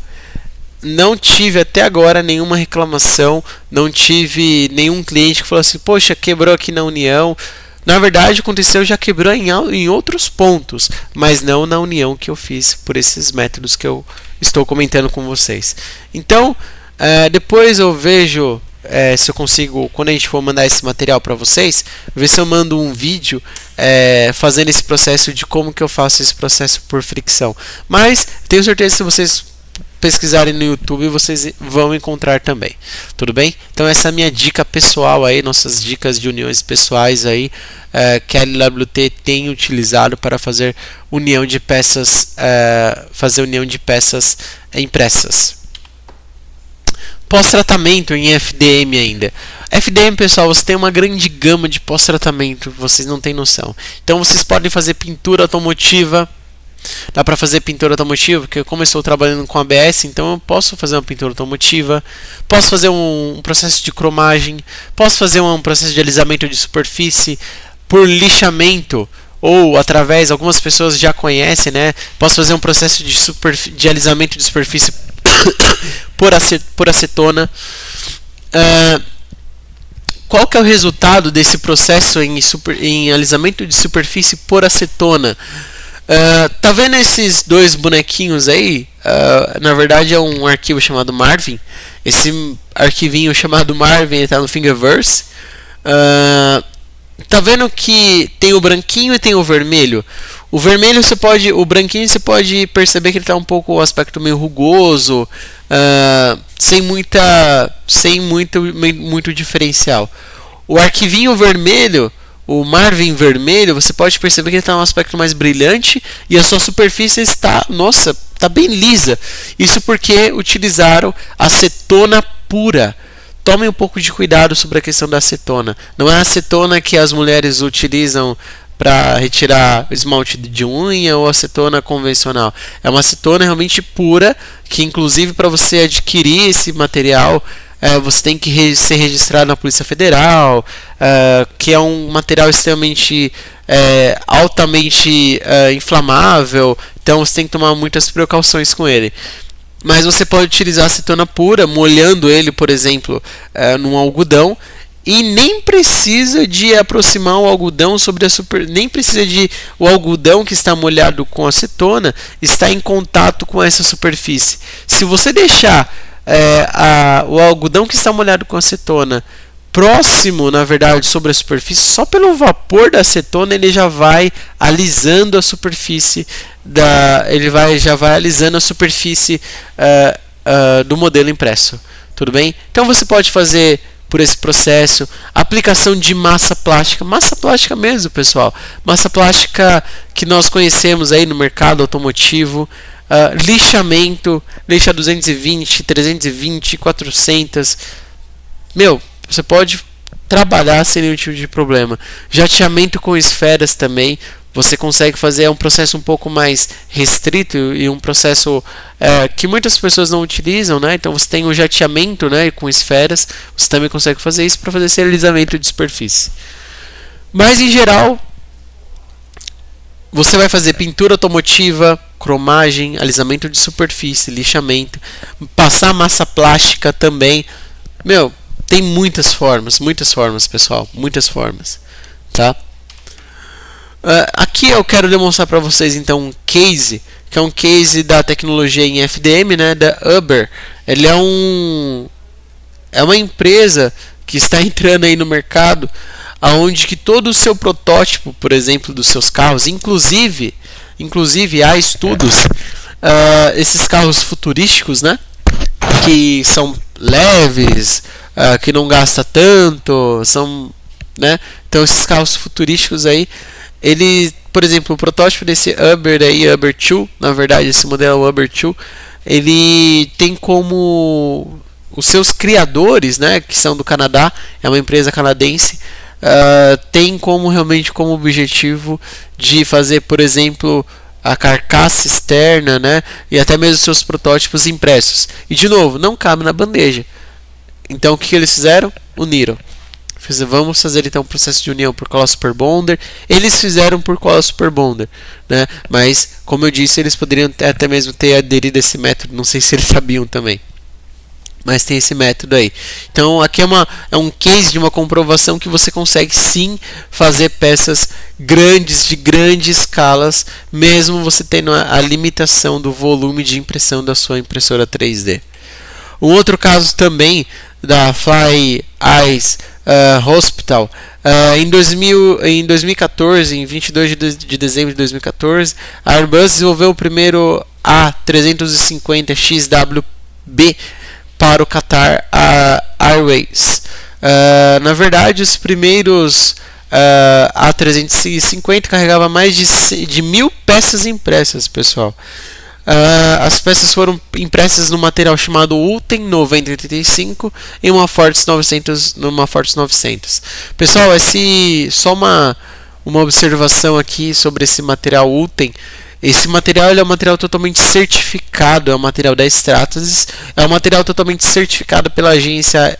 S1: não tive até agora nenhuma reclamação, não tive nenhum cliente que falou assim, poxa, quebrou aqui na união. Na verdade, aconteceu, já quebrou em outros pontos, mas não na união que eu fiz por esses métodos que eu estou comentando com vocês. Então, depois eu vejo se eu consigo, quando a gente for mandar esse material para vocês, ver se eu mando um vídeo fazendo esse processo de como que eu faço esse processo por fricção. Mas tenho certeza que se vocês pesquisarem no YouTube, vocês vão encontrar também. Tudo bem? Então essa é a minha dica pessoal aí, nossas dicas de uniões pessoais aí, que a LWT tem utilizado para fazer união de peças, impressas. Pós-tratamento em FDM ainda. FDM, pessoal, você tem uma grande gama de pós-tratamento, vocês não têm noção. Então vocês podem fazer pintura automotiva. Dá para fazer pintura automotiva, porque como eu estou trabalhando com ABS, então eu posso fazer uma pintura automotiva, posso fazer um processo de cromagem, posso fazer um processo de alisamento de superfície por lixamento, ou através, algumas pessoas já conhecem, né? Posso fazer um processo de alisamento de superfície por acetona. Qual que é o resultado desse processo em alisamento de superfície por acetona? Tá vendo esses dois bonequinhos aí? Na verdade é um arquivo chamado Marvin. Esse arquivinho chamado Marvin está no Thingiverse. Tá vendo que tem o branquinho e tem o vermelho? O vermelho o branquinho você pode perceber que ele está um pouco o aspecto meio rugoso, sem muito diferencial. O arquivinho vermelho, o Marvin vermelho, você pode perceber que ele está um aspecto mais brilhante e a sua superfície está bem lisa. Isso porque utilizaram acetona pura. Tomem um pouco de cuidado sobre a questão da acetona. Não é a acetona que as mulheres utilizam para retirar esmalte de unha ou acetona convencional. É uma acetona realmente pura, que inclusive para você adquirir esse material, você tem que ser registrado na Polícia Federal, que é um material extremamente altamente inflamável, então você tem que tomar muitas precauções com ele. Mas você pode utilizar acetona pura, molhando ele, por exemplo, num algodão, e nem precisa de aproximar o algodão nem precisa de o algodão que está molhado com acetona estar em contato com essa superfície. Se você deixar o algodão que está molhado com acetona próximo, na verdade, sobre a superfície, só pelo vapor da acetona ele já vai alisando a superfície já vai alisando a superfície do modelo impresso. Tudo bem? Então você pode fazer por esse processo aplicação de massa plástica mesmo, pessoal, massa plástica que nós conhecemos aí no mercado automotivo. Lixamento, lixa 220, 320, 400. Você pode trabalhar sem nenhum tipo de problema. Jateamento com esferas também, você consegue fazer, é um processo um pouco mais restrito e um processo que muitas pessoas não utilizam, né? Então você tem o jateamento, né, com esferas, você também consegue fazer isso para fazer esse alisamento de superfície. Mas em geral, você vai fazer pintura automotiva, cromagem, alisamento de superfície, lixamento, passar massa plástica também. Tem muitas formas, pessoal, muitas formas, tá? Aqui eu quero demonstrar para vocês então um case, que é um case da tecnologia em FDM, né, da Uber. Ele é uma empresa que está entrando aí no mercado, aonde que todo o seu protótipo, por exemplo, dos seus carros, inclusive há estudos, esses carros futurísticos, né, que são leves, que não gasta tanto, né, então esses carros futurísticos aí, por exemplo, o protótipo desse Uber aí, Uber 2, na verdade esse modelo Uber 2, ele tem como os seus criadores, né, que são do Canadá, é uma empresa canadense, tem realmente como objetivo de fazer, por exemplo, a carcaça externa, né, e até mesmo seus protótipos impressos. E de novo, não cabe na bandeja. Então o que eles fizeram? Uniram. Vamos fazer então um processo de união por cola super bonder. Eles fizeram por cola super bonder, né? Mas como eu disse, eles poderiam até mesmo ter aderido a esse método. Não sei se eles sabiam também, mas tem esse método aí. Então aqui é um case de uma comprovação que você consegue sim fazer peças grandes, de grandes escalas, mesmo você tendo a limitação do volume de impressão da sua impressora 3D. Um outro caso também da Fly Eyes Hospital, em 2014, em 22 de dezembro de 2014, a Airbus desenvolveu o primeiro A350 XWB para o Qatar Airways. Na verdade, os primeiros A350 carregava mais de 1.000 peças impressas, pessoal. As peças foram impressas no material chamado Ultem 9085 em uma Fortis 900. Pessoal, só uma observação aqui sobre esse material Ultem. Esse material é um material totalmente certificado, é um material da Stratasys, é um material totalmente certificado pela agência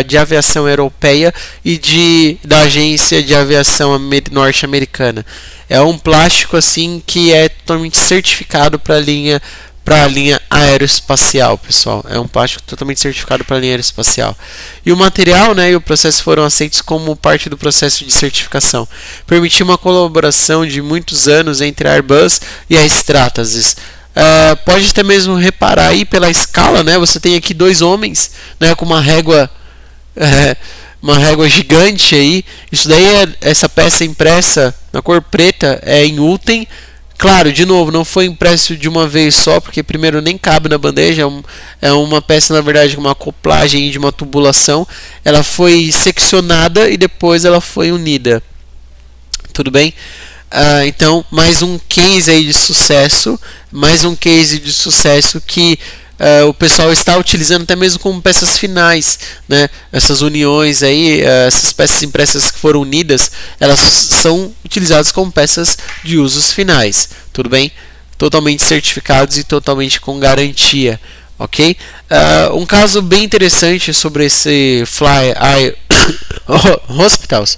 S1: de aviação europeia e da agência de aviação norte-americana. É um plástico assim que é totalmente certificado para a linha aeroespacial, pessoal. É um plástico totalmente certificado para a linha aeroespacial. E o material, né, e o processo foram aceitos como parte do processo de certificação. Permitiu uma colaboração de muitos anos entre a Airbus e a Stratasys. Pode até mesmo reparar aí pela escala, né? Você tem aqui dois homens, né, com uma régua gigante aí. Isso daí essa peça impressa na cor preta é em Ultem. Claro, de novo, não foi impresso de uma vez só, porque primeiro nem cabe na bandeja. É uma peça, na verdade, com uma acoplagem de uma tubulação. Ela foi seccionada e depois ela foi unida. Tudo bem? Então, mais um case aí de sucesso, que o pessoal está utilizando até mesmo como peças finais, né? Essas uniões aí, essas peças impressas que foram unidas, elas são utilizadas como peças de usos finais, tudo bem? Totalmente certificados e totalmente com garantia, ok? Um caso bem interessante sobre esse Fly Eye Hospitals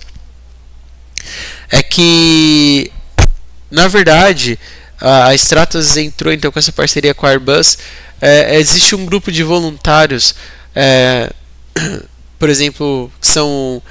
S1: é que, na verdade, a Stratasys entrou então com essa parceria com a Airbus. Existe um grupo de voluntários, por exemplo, que são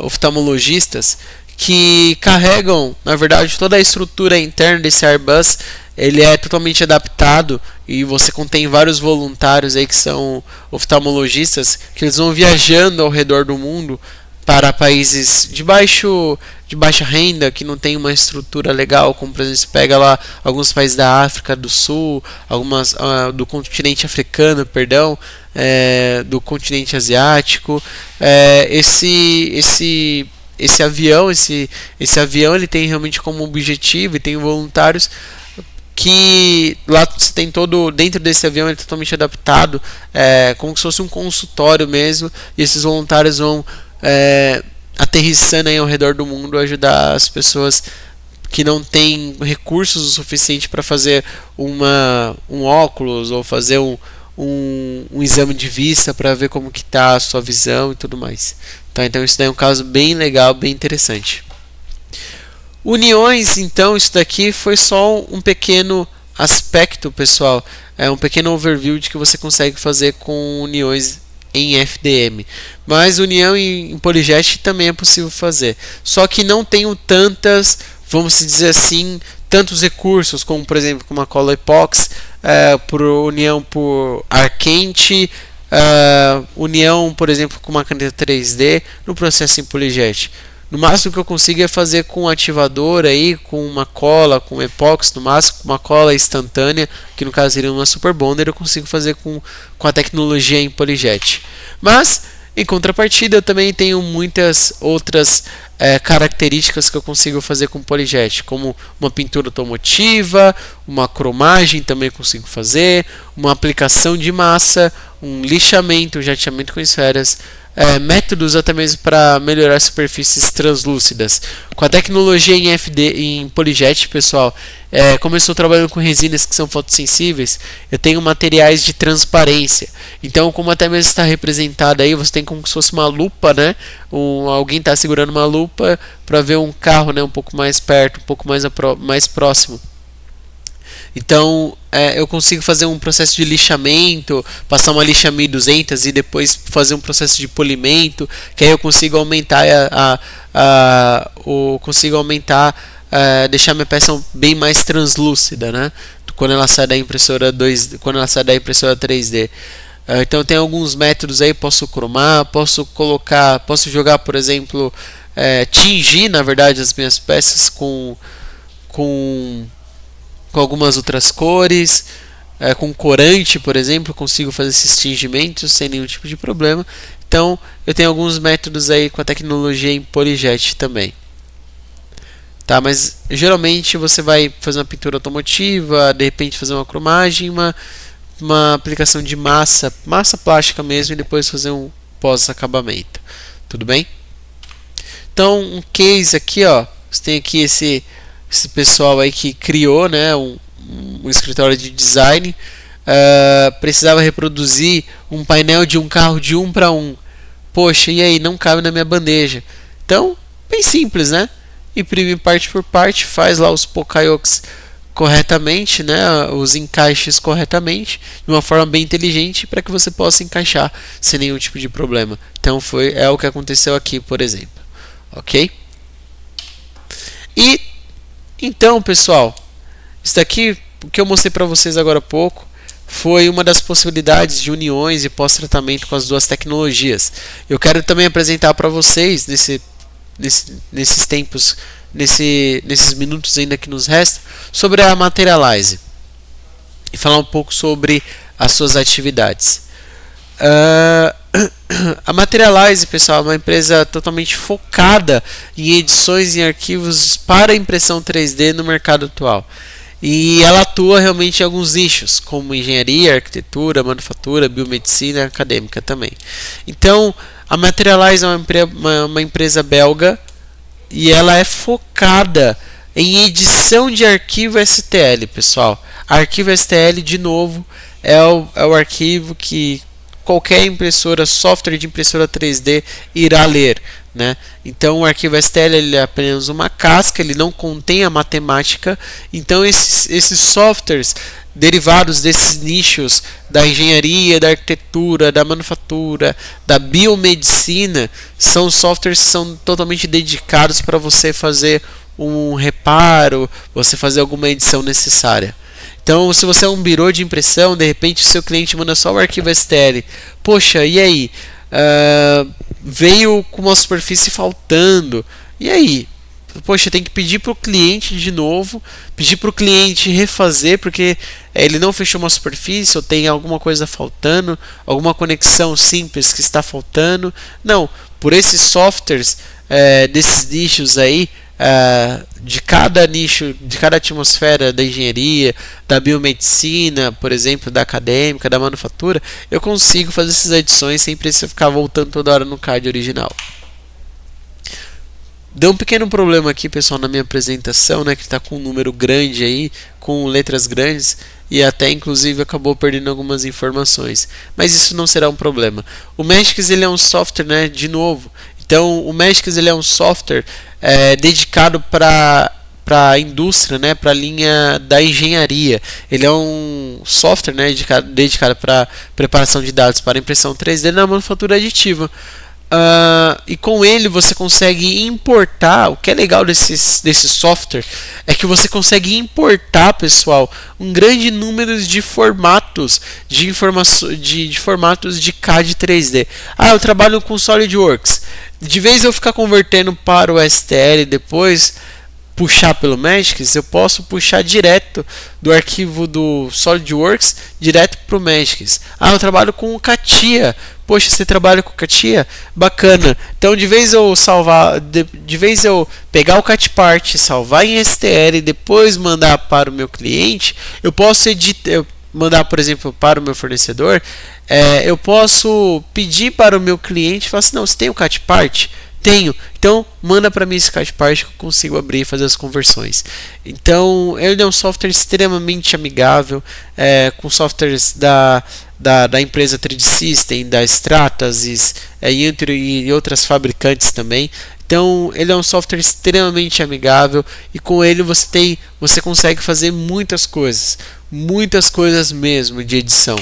S1: oftalmologistas, que carregam, na verdade, toda a estrutura interna desse Airbus. ele é totalmente adaptado e você contém vários voluntários aí que são oftalmologistas que eles vão viajando ao redor do mundo para países de baixa renda, que não tem uma estrutura legal, como por exemplo, você pega lá alguns países da África do Sul, algumas do continente africano, perdão, do continente asiático. Esse avião ele tem realmente como objetivo e tem voluntários que lá você tem todo dentro desse avião, ele é totalmente adaptado, como se fosse um consultório mesmo, e esses voluntários vão aterrissando aí ao redor do mundo, ajudar as pessoas que não têm recursos o suficiente para fazer um óculos ou fazer um exame de vista para ver como que está a sua visão e tudo mais. Tá? Então isso daí é um caso bem legal, bem interessante. Uniões, então, isso daqui foi só um pequeno aspecto, pessoal, um pequeno overview de que você consegue fazer com uniões em FDM, mas união em PolyJet também é possível fazer, só que não tenho vamos dizer assim, tantos recursos, como por exemplo com uma cola epox, por união por ar quente, união por exemplo com uma caneta 3D no processo em PolyJet. No máximo que eu consigo é fazer com um ativador aí, com uma cola, com epox, no máximo com uma cola instantânea, que no caso seria uma super bonder, eu consigo fazer com a tecnologia em PolyJet. Mas, em contrapartida, eu também tenho muitas outras características que eu consigo fazer com PolyJet, como uma pintura automotiva, uma cromagem também consigo fazer, uma aplicação de massa, um lixamento, um jateamento com esferas, métodos até mesmo para melhorar superfícies translúcidas. Com a tecnologia em PolyJet, pessoal, como eu estou trabalhando com resinas que são fotossensíveis, eu tenho materiais de transparência. Então, como até mesmo está representado aí, você tem como se fosse uma lupa, né? Alguém está segurando uma lupa para ver um carro, né? Um pouco mais perto, um pouco mais próximo. Então, eu consigo fazer um processo de lixamento, passar uma lixa 1200 e depois fazer um processo de polimento, que aí eu consigo aumentar deixar minha peça bem mais translúcida, né? Quando ela sai da impressora 3D. Então tem alguns métodos aí, posso cromar, posso jogar, por exemplo, tingir, na verdade, as minhas peças com algumas outras cores, com corante, por exemplo, consigo fazer esses tingimentos sem nenhum tipo de problema. Então, eu tenho alguns métodos aí com a tecnologia em PolyJet também. Tá, mas geralmente você vai fazer uma pintura automotiva, de repente fazer uma cromagem, uma aplicação de massa plástica mesmo, e depois fazer um pós-acabamento. Tudo bem? Então, um case aqui, ó, você tem aqui esse pessoal aí que criou, né, um escritório de design, precisava reproduzir um painel de um carro de 1 para 1. Poxa, e aí, não cabe na minha bandeja. Então, bem simples, né? Imprime parte por parte, faz lá os pokayoks corretamente, né, os encaixes corretamente, de uma forma bem inteligente, para que você possa encaixar sem nenhum tipo de problema. Então, é o que aconteceu aqui, por exemplo. Ok? E então, pessoal, isso aqui, o que eu mostrei para vocês agora há pouco, foi uma das possibilidades de uniões e pós-tratamento com as duas tecnologias. Eu quero também apresentar para vocês, nesses tempos, nesses minutos ainda que nos restam, sobre a Materialize e falar um pouco sobre as suas atividades. A Materialize, pessoal, é uma empresa totalmente focada em edições em arquivos para impressão 3D no mercado atual. E ela atua realmente em alguns nichos, como engenharia, arquitetura, manufatura, biomedicina e acadêmica também. Então, a Materialize é uma empresa belga e ela é focada em edição de arquivo STL, pessoal. Arquivo STL, de novo, é o arquivo que qualquer impressora, software de impressora 3D irá ler, né? Então o arquivo STL ele é apenas uma casca, ele não contém a matemática. Então esses softwares derivados desses nichos da engenharia, da arquitetura, da manufatura, da biomedicina, são softwares que são totalmente dedicados para você fazer um reparo, você fazer alguma edição necessária. Então, se você é um birô de impressão, de repente seu cliente manda só o arquivo STL. Poxa, e aí? Veio com uma superfície faltando. E aí? Poxa, tem que pedir para o cliente de novo, pedir para o cliente refazer, porque ele não fechou uma superfície ou tem alguma coisa faltando, alguma conexão simples que está faltando. Não, por esses softwares, desses nichos aí, de cada nicho, de cada atmosfera da engenharia, da biomedicina, por exemplo, da acadêmica, da manufatura, eu consigo fazer essas edições sem precisar ficar voltando toda hora no card original. Deu um pequeno problema aqui, pessoal, na minha apresentação, né, que está com um número grande aí, com letras grandes, e até inclusive acabou perdendo algumas informações. Mas isso não será um problema. O Magics, ele é um software, né, de novo. Então, o Magics, ele é um software dedicado para a indústria, né, para a linha da engenharia. Ele é um software, né, dedicado para preparação de dados para impressão 3D na manufatura aditiva. E com ele você consegue importar. O que é legal desse software é que você consegue importar, pessoal, um grande número de formatos de formatos de CAD 3D. Eu trabalho com SolidWorks. De vez eu ficar convertendo para o STL, depois puxar pelo Magics, eu posso puxar direto do arquivo do SolidWorks direto para o Magics. Eu trabalho com o CATIA. Poxa, você trabalha com CATIA? Bacana. Então, de vez eu salvar, de vez eu pegar o CATPart, salvar em STL e depois mandar para o meu cliente, eu posso mandar, por exemplo, para o meu fornecedor. Eu posso pedir para o meu cliente e falar assim: não, você tem o CATPart? Tenho, então manda para mim esse CATPart que eu consigo abrir e fazer as conversões. Então ele é um software extremamente amigável, com softwares da empresa 3D System, da Stratasys, e outras fabricantes também. Então ele é um software extremamente amigável e com ele você consegue fazer muitas coisas mesmo de edição.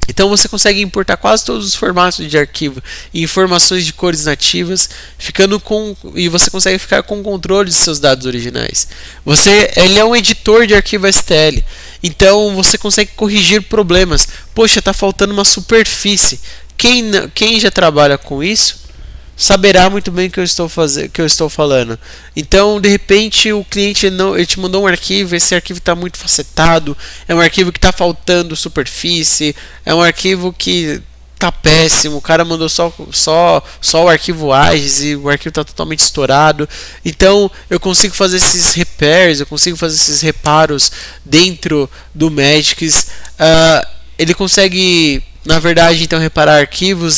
S1: Então você consegue importar quase todos os formatos de arquivo e informações de cores nativas, e você consegue ficar com o controle de seus dados originais. Ele é um editor de arquivo STL, então você consegue corrigir problemas. Poxa, está faltando uma superfície. Quem já trabalha com isso saberá muito bem o que eu estou falando. Então, de repente, o cliente ele te mandou um arquivo, esse arquivo está muito facetado, é um arquivo que está faltando superfície, é um arquivo que está péssimo, o cara mandou só o arquivo AGES e o arquivo está totalmente estourado. Então, eu consigo fazer esses repairs, eu consigo fazer esses reparos dentro do Magics. Ele consegue, na verdade, então, reparar arquivos,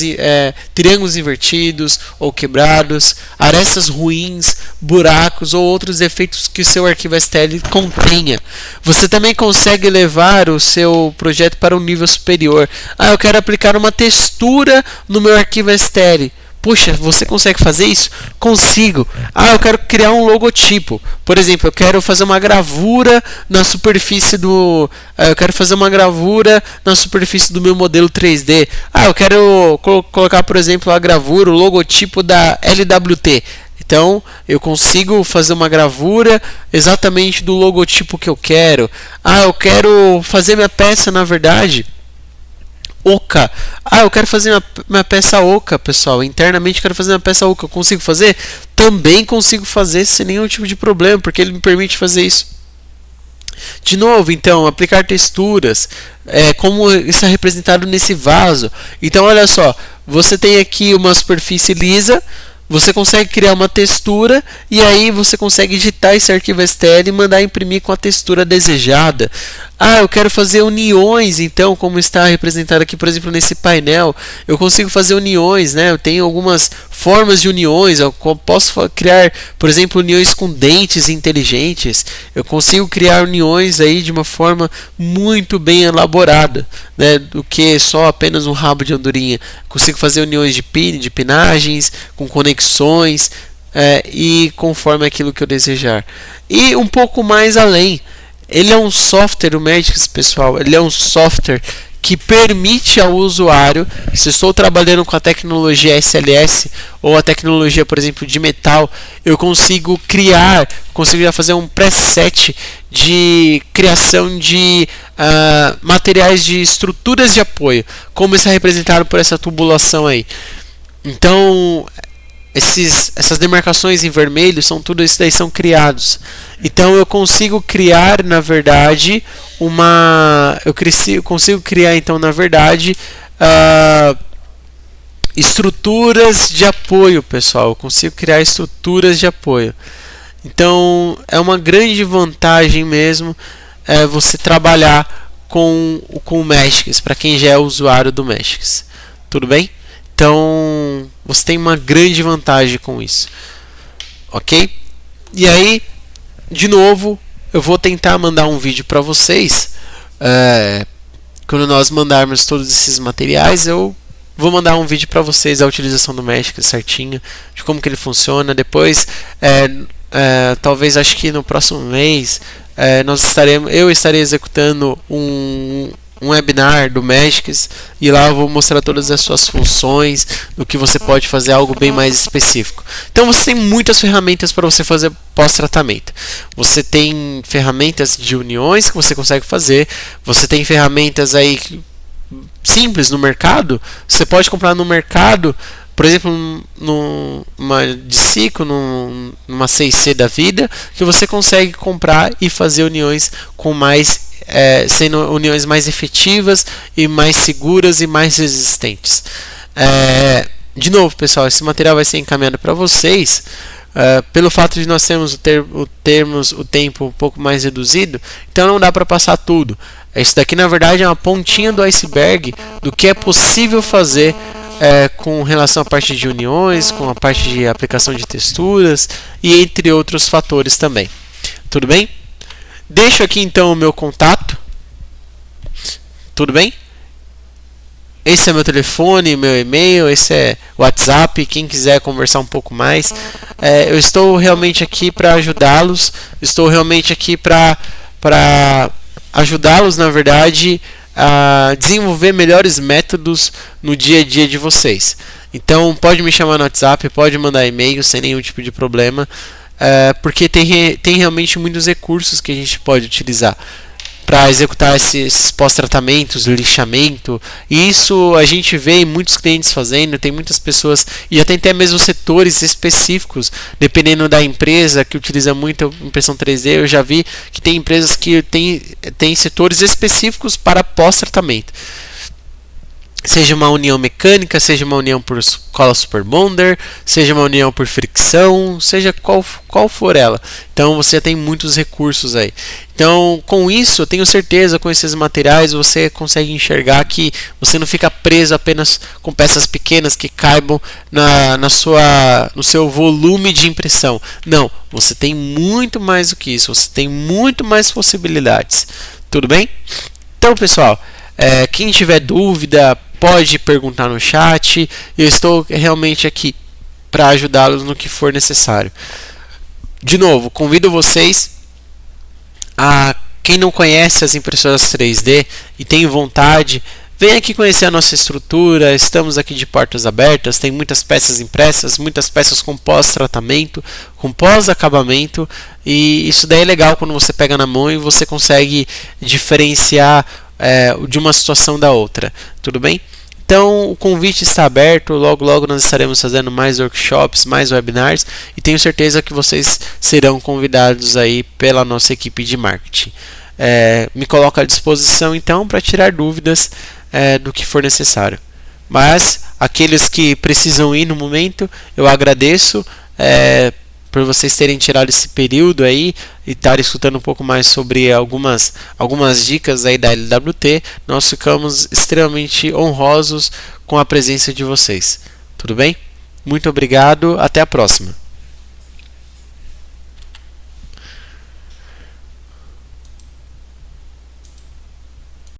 S1: triângulos invertidos ou quebrados, arestas ruins, buracos ou outros defeitos que o seu arquivo STL contenha. Você também consegue levar o seu projeto para um nível superior. Eu quero aplicar uma textura no meu arquivo STL. Poxa, você consegue fazer isso? Consigo. Eu quero criar um logotipo. Por exemplo, eu quero fazer uma gravura na superfície do... eu quero fazer uma gravura na superfície do meu modelo 3D. Eu quero colocar, por exemplo, a gravura, o logotipo da LWT. Então, eu consigo fazer uma gravura exatamente do logotipo que eu quero. Eu quero fazer minha peça, na verdade, oca. Eu quero fazer uma peça oca, pessoal. Internamente quero fazer uma peça oca. Eu consigo fazer? Também consigo fazer sem nenhum tipo de problema, porque ele me permite fazer isso. De novo, então, aplicar texturas, como está representado nesse vaso. Então, olha só, você tem aqui uma superfície lisa, você consegue criar uma textura e aí você consegue editar esse arquivo STL e mandar imprimir com a textura desejada. Eu quero fazer uniões, então, como está representado aqui, por exemplo, nesse painel. Eu consigo fazer uniões, né? Eu tenho algumas formas de uniões. Eu posso criar, por exemplo, uniões com dentes inteligentes. Eu consigo criar uniões aí de uma forma muito bem elaborada, né? Do que só apenas um rabo de andorinha. Consigo fazer uniões de pinagens, com conexões, e conforme aquilo que eu desejar. E um pouco mais além. Ele é um software, o Magics, pessoal, ele é um software que permite ao usuário, se eu estou trabalhando com a tecnologia SLS ou a tecnologia, por exemplo, de metal, eu consigo já fazer um preset de criação de materiais de estruturas de apoio, como isso é representado por essa tubulação aí. Então, essas demarcações em vermelho tudo isso daí são criados. Então eu consigo criar, na verdade, consigo criar então, na verdade, estruturas de apoio, pessoal. Eu consigo criar estruturas de apoio. Então é uma grande vantagem mesmo você trabalhar com o Magisk, para quem já é usuário do Magisk. Tudo bem? Então você tem uma grande vantagem com isso, ok? E aí, de novo, eu vou tentar mandar um vídeo para vocês. Quando nós mandarmos todos esses materiais, eu vou mandar um vídeo para vocês da utilização do Magisk certinho, de como que ele funciona. Depois, talvez, acho que no próximo mês, eu estarei executando um webinar do Magisk, e lá eu vou mostrar todas as suas funções, do que você pode fazer, algo bem mais específico. Então você tem muitas ferramentas para você fazer pós-tratamento. Você tem ferramentas de uniões que você consegue fazer, você tem ferramentas aí simples no mercado. Você pode comprar no mercado, por exemplo, numa de ciclo, numa 6C da vida, que você consegue comprar e fazer uniões com sendo uniões mais efetivas e mais seguras e mais resistentes. De novo, pessoal, esse material vai ser encaminhado para vocês. Pelo fato de nós termos o tempo um pouco mais reduzido, então não dá para passar tudo. Isso daqui, na verdade, é uma pontinha do iceberg do que é possível fazer com relação à parte de uniões, com a parte de aplicação de texturas e entre outros fatores também. Tudo bem? Deixo aqui então o meu contato. Tudo bem? Esse é meu telefone, meu e-mail, esse é o WhatsApp. Quem quiser conversar um pouco mais, eu estou realmente aqui para ajudá-los. Estou realmente aqui para ajudá-los, na verdade, a desenvolver melhores métodos no dia a dia de vocês. Então pode me chamar no WhatsApp, pode mandar e-mail sem nenhum tipo de problema, porque tem realmente muitos recursos que a gente pode utilizar para executar esses pós-tratamentos, lixamento. E isso a gente vê muitos clientes fazendo, tem muitas pessoas, e já tem até mesmo setores específicos, dependendo da empresa que utiliza muito impressão 3D. Eu já vi que tem empresas que tem setores específicos para pós-tratamento. Seja uma união mecânica, seja uma união por cola super bonder, seja uma união por fricção, seja qual for ela. Então você tem muitos recursos aí. Então, com isso, eu tenho certeza, com esses materiais, você consegue enxergar que você não fica preso apenas com peças pequenas que caibam no seu volume de impressão. Não, você tem muito mais do que isso, você tem muito mais possibilidades. Tudo bem? Então, pessoal, quem tiver dúvida, pode perguntar no chat. Eu estou realmente aqui para ajudá-los no que for necessário. De novo, convido vocês quem não conhece as impressoras 3D e tem vontade, venha aqui conhecer a nossa estrutura. Estamos aqui de portas abertas, tem muitas peças impressas, muitas peças com pós-tratamento, com pós-acabamento, e isso daí é legal quando você pega na mão e você consegue diferenciar de uma situação da outra. Tudo bem? Então o convite está aberto. Logo logo nós estaremos fazendo mais workshops, mais webinars, e tenho certeza que vocês serão convidados aí pela nossa equipe de marketing. Me coloco à disposição então para tirar dúvidas do que for necessário. Mas aqueles que precisam ir no momento, eu agradeço por vocês terem tirado esse período aí e estarem escutando um pouco mais sobre algumas dicas aí da LWT. Nós ficamos extremamente honrosos com a presença de vocês. Tudo bem? Muito obrigado, até a próxima.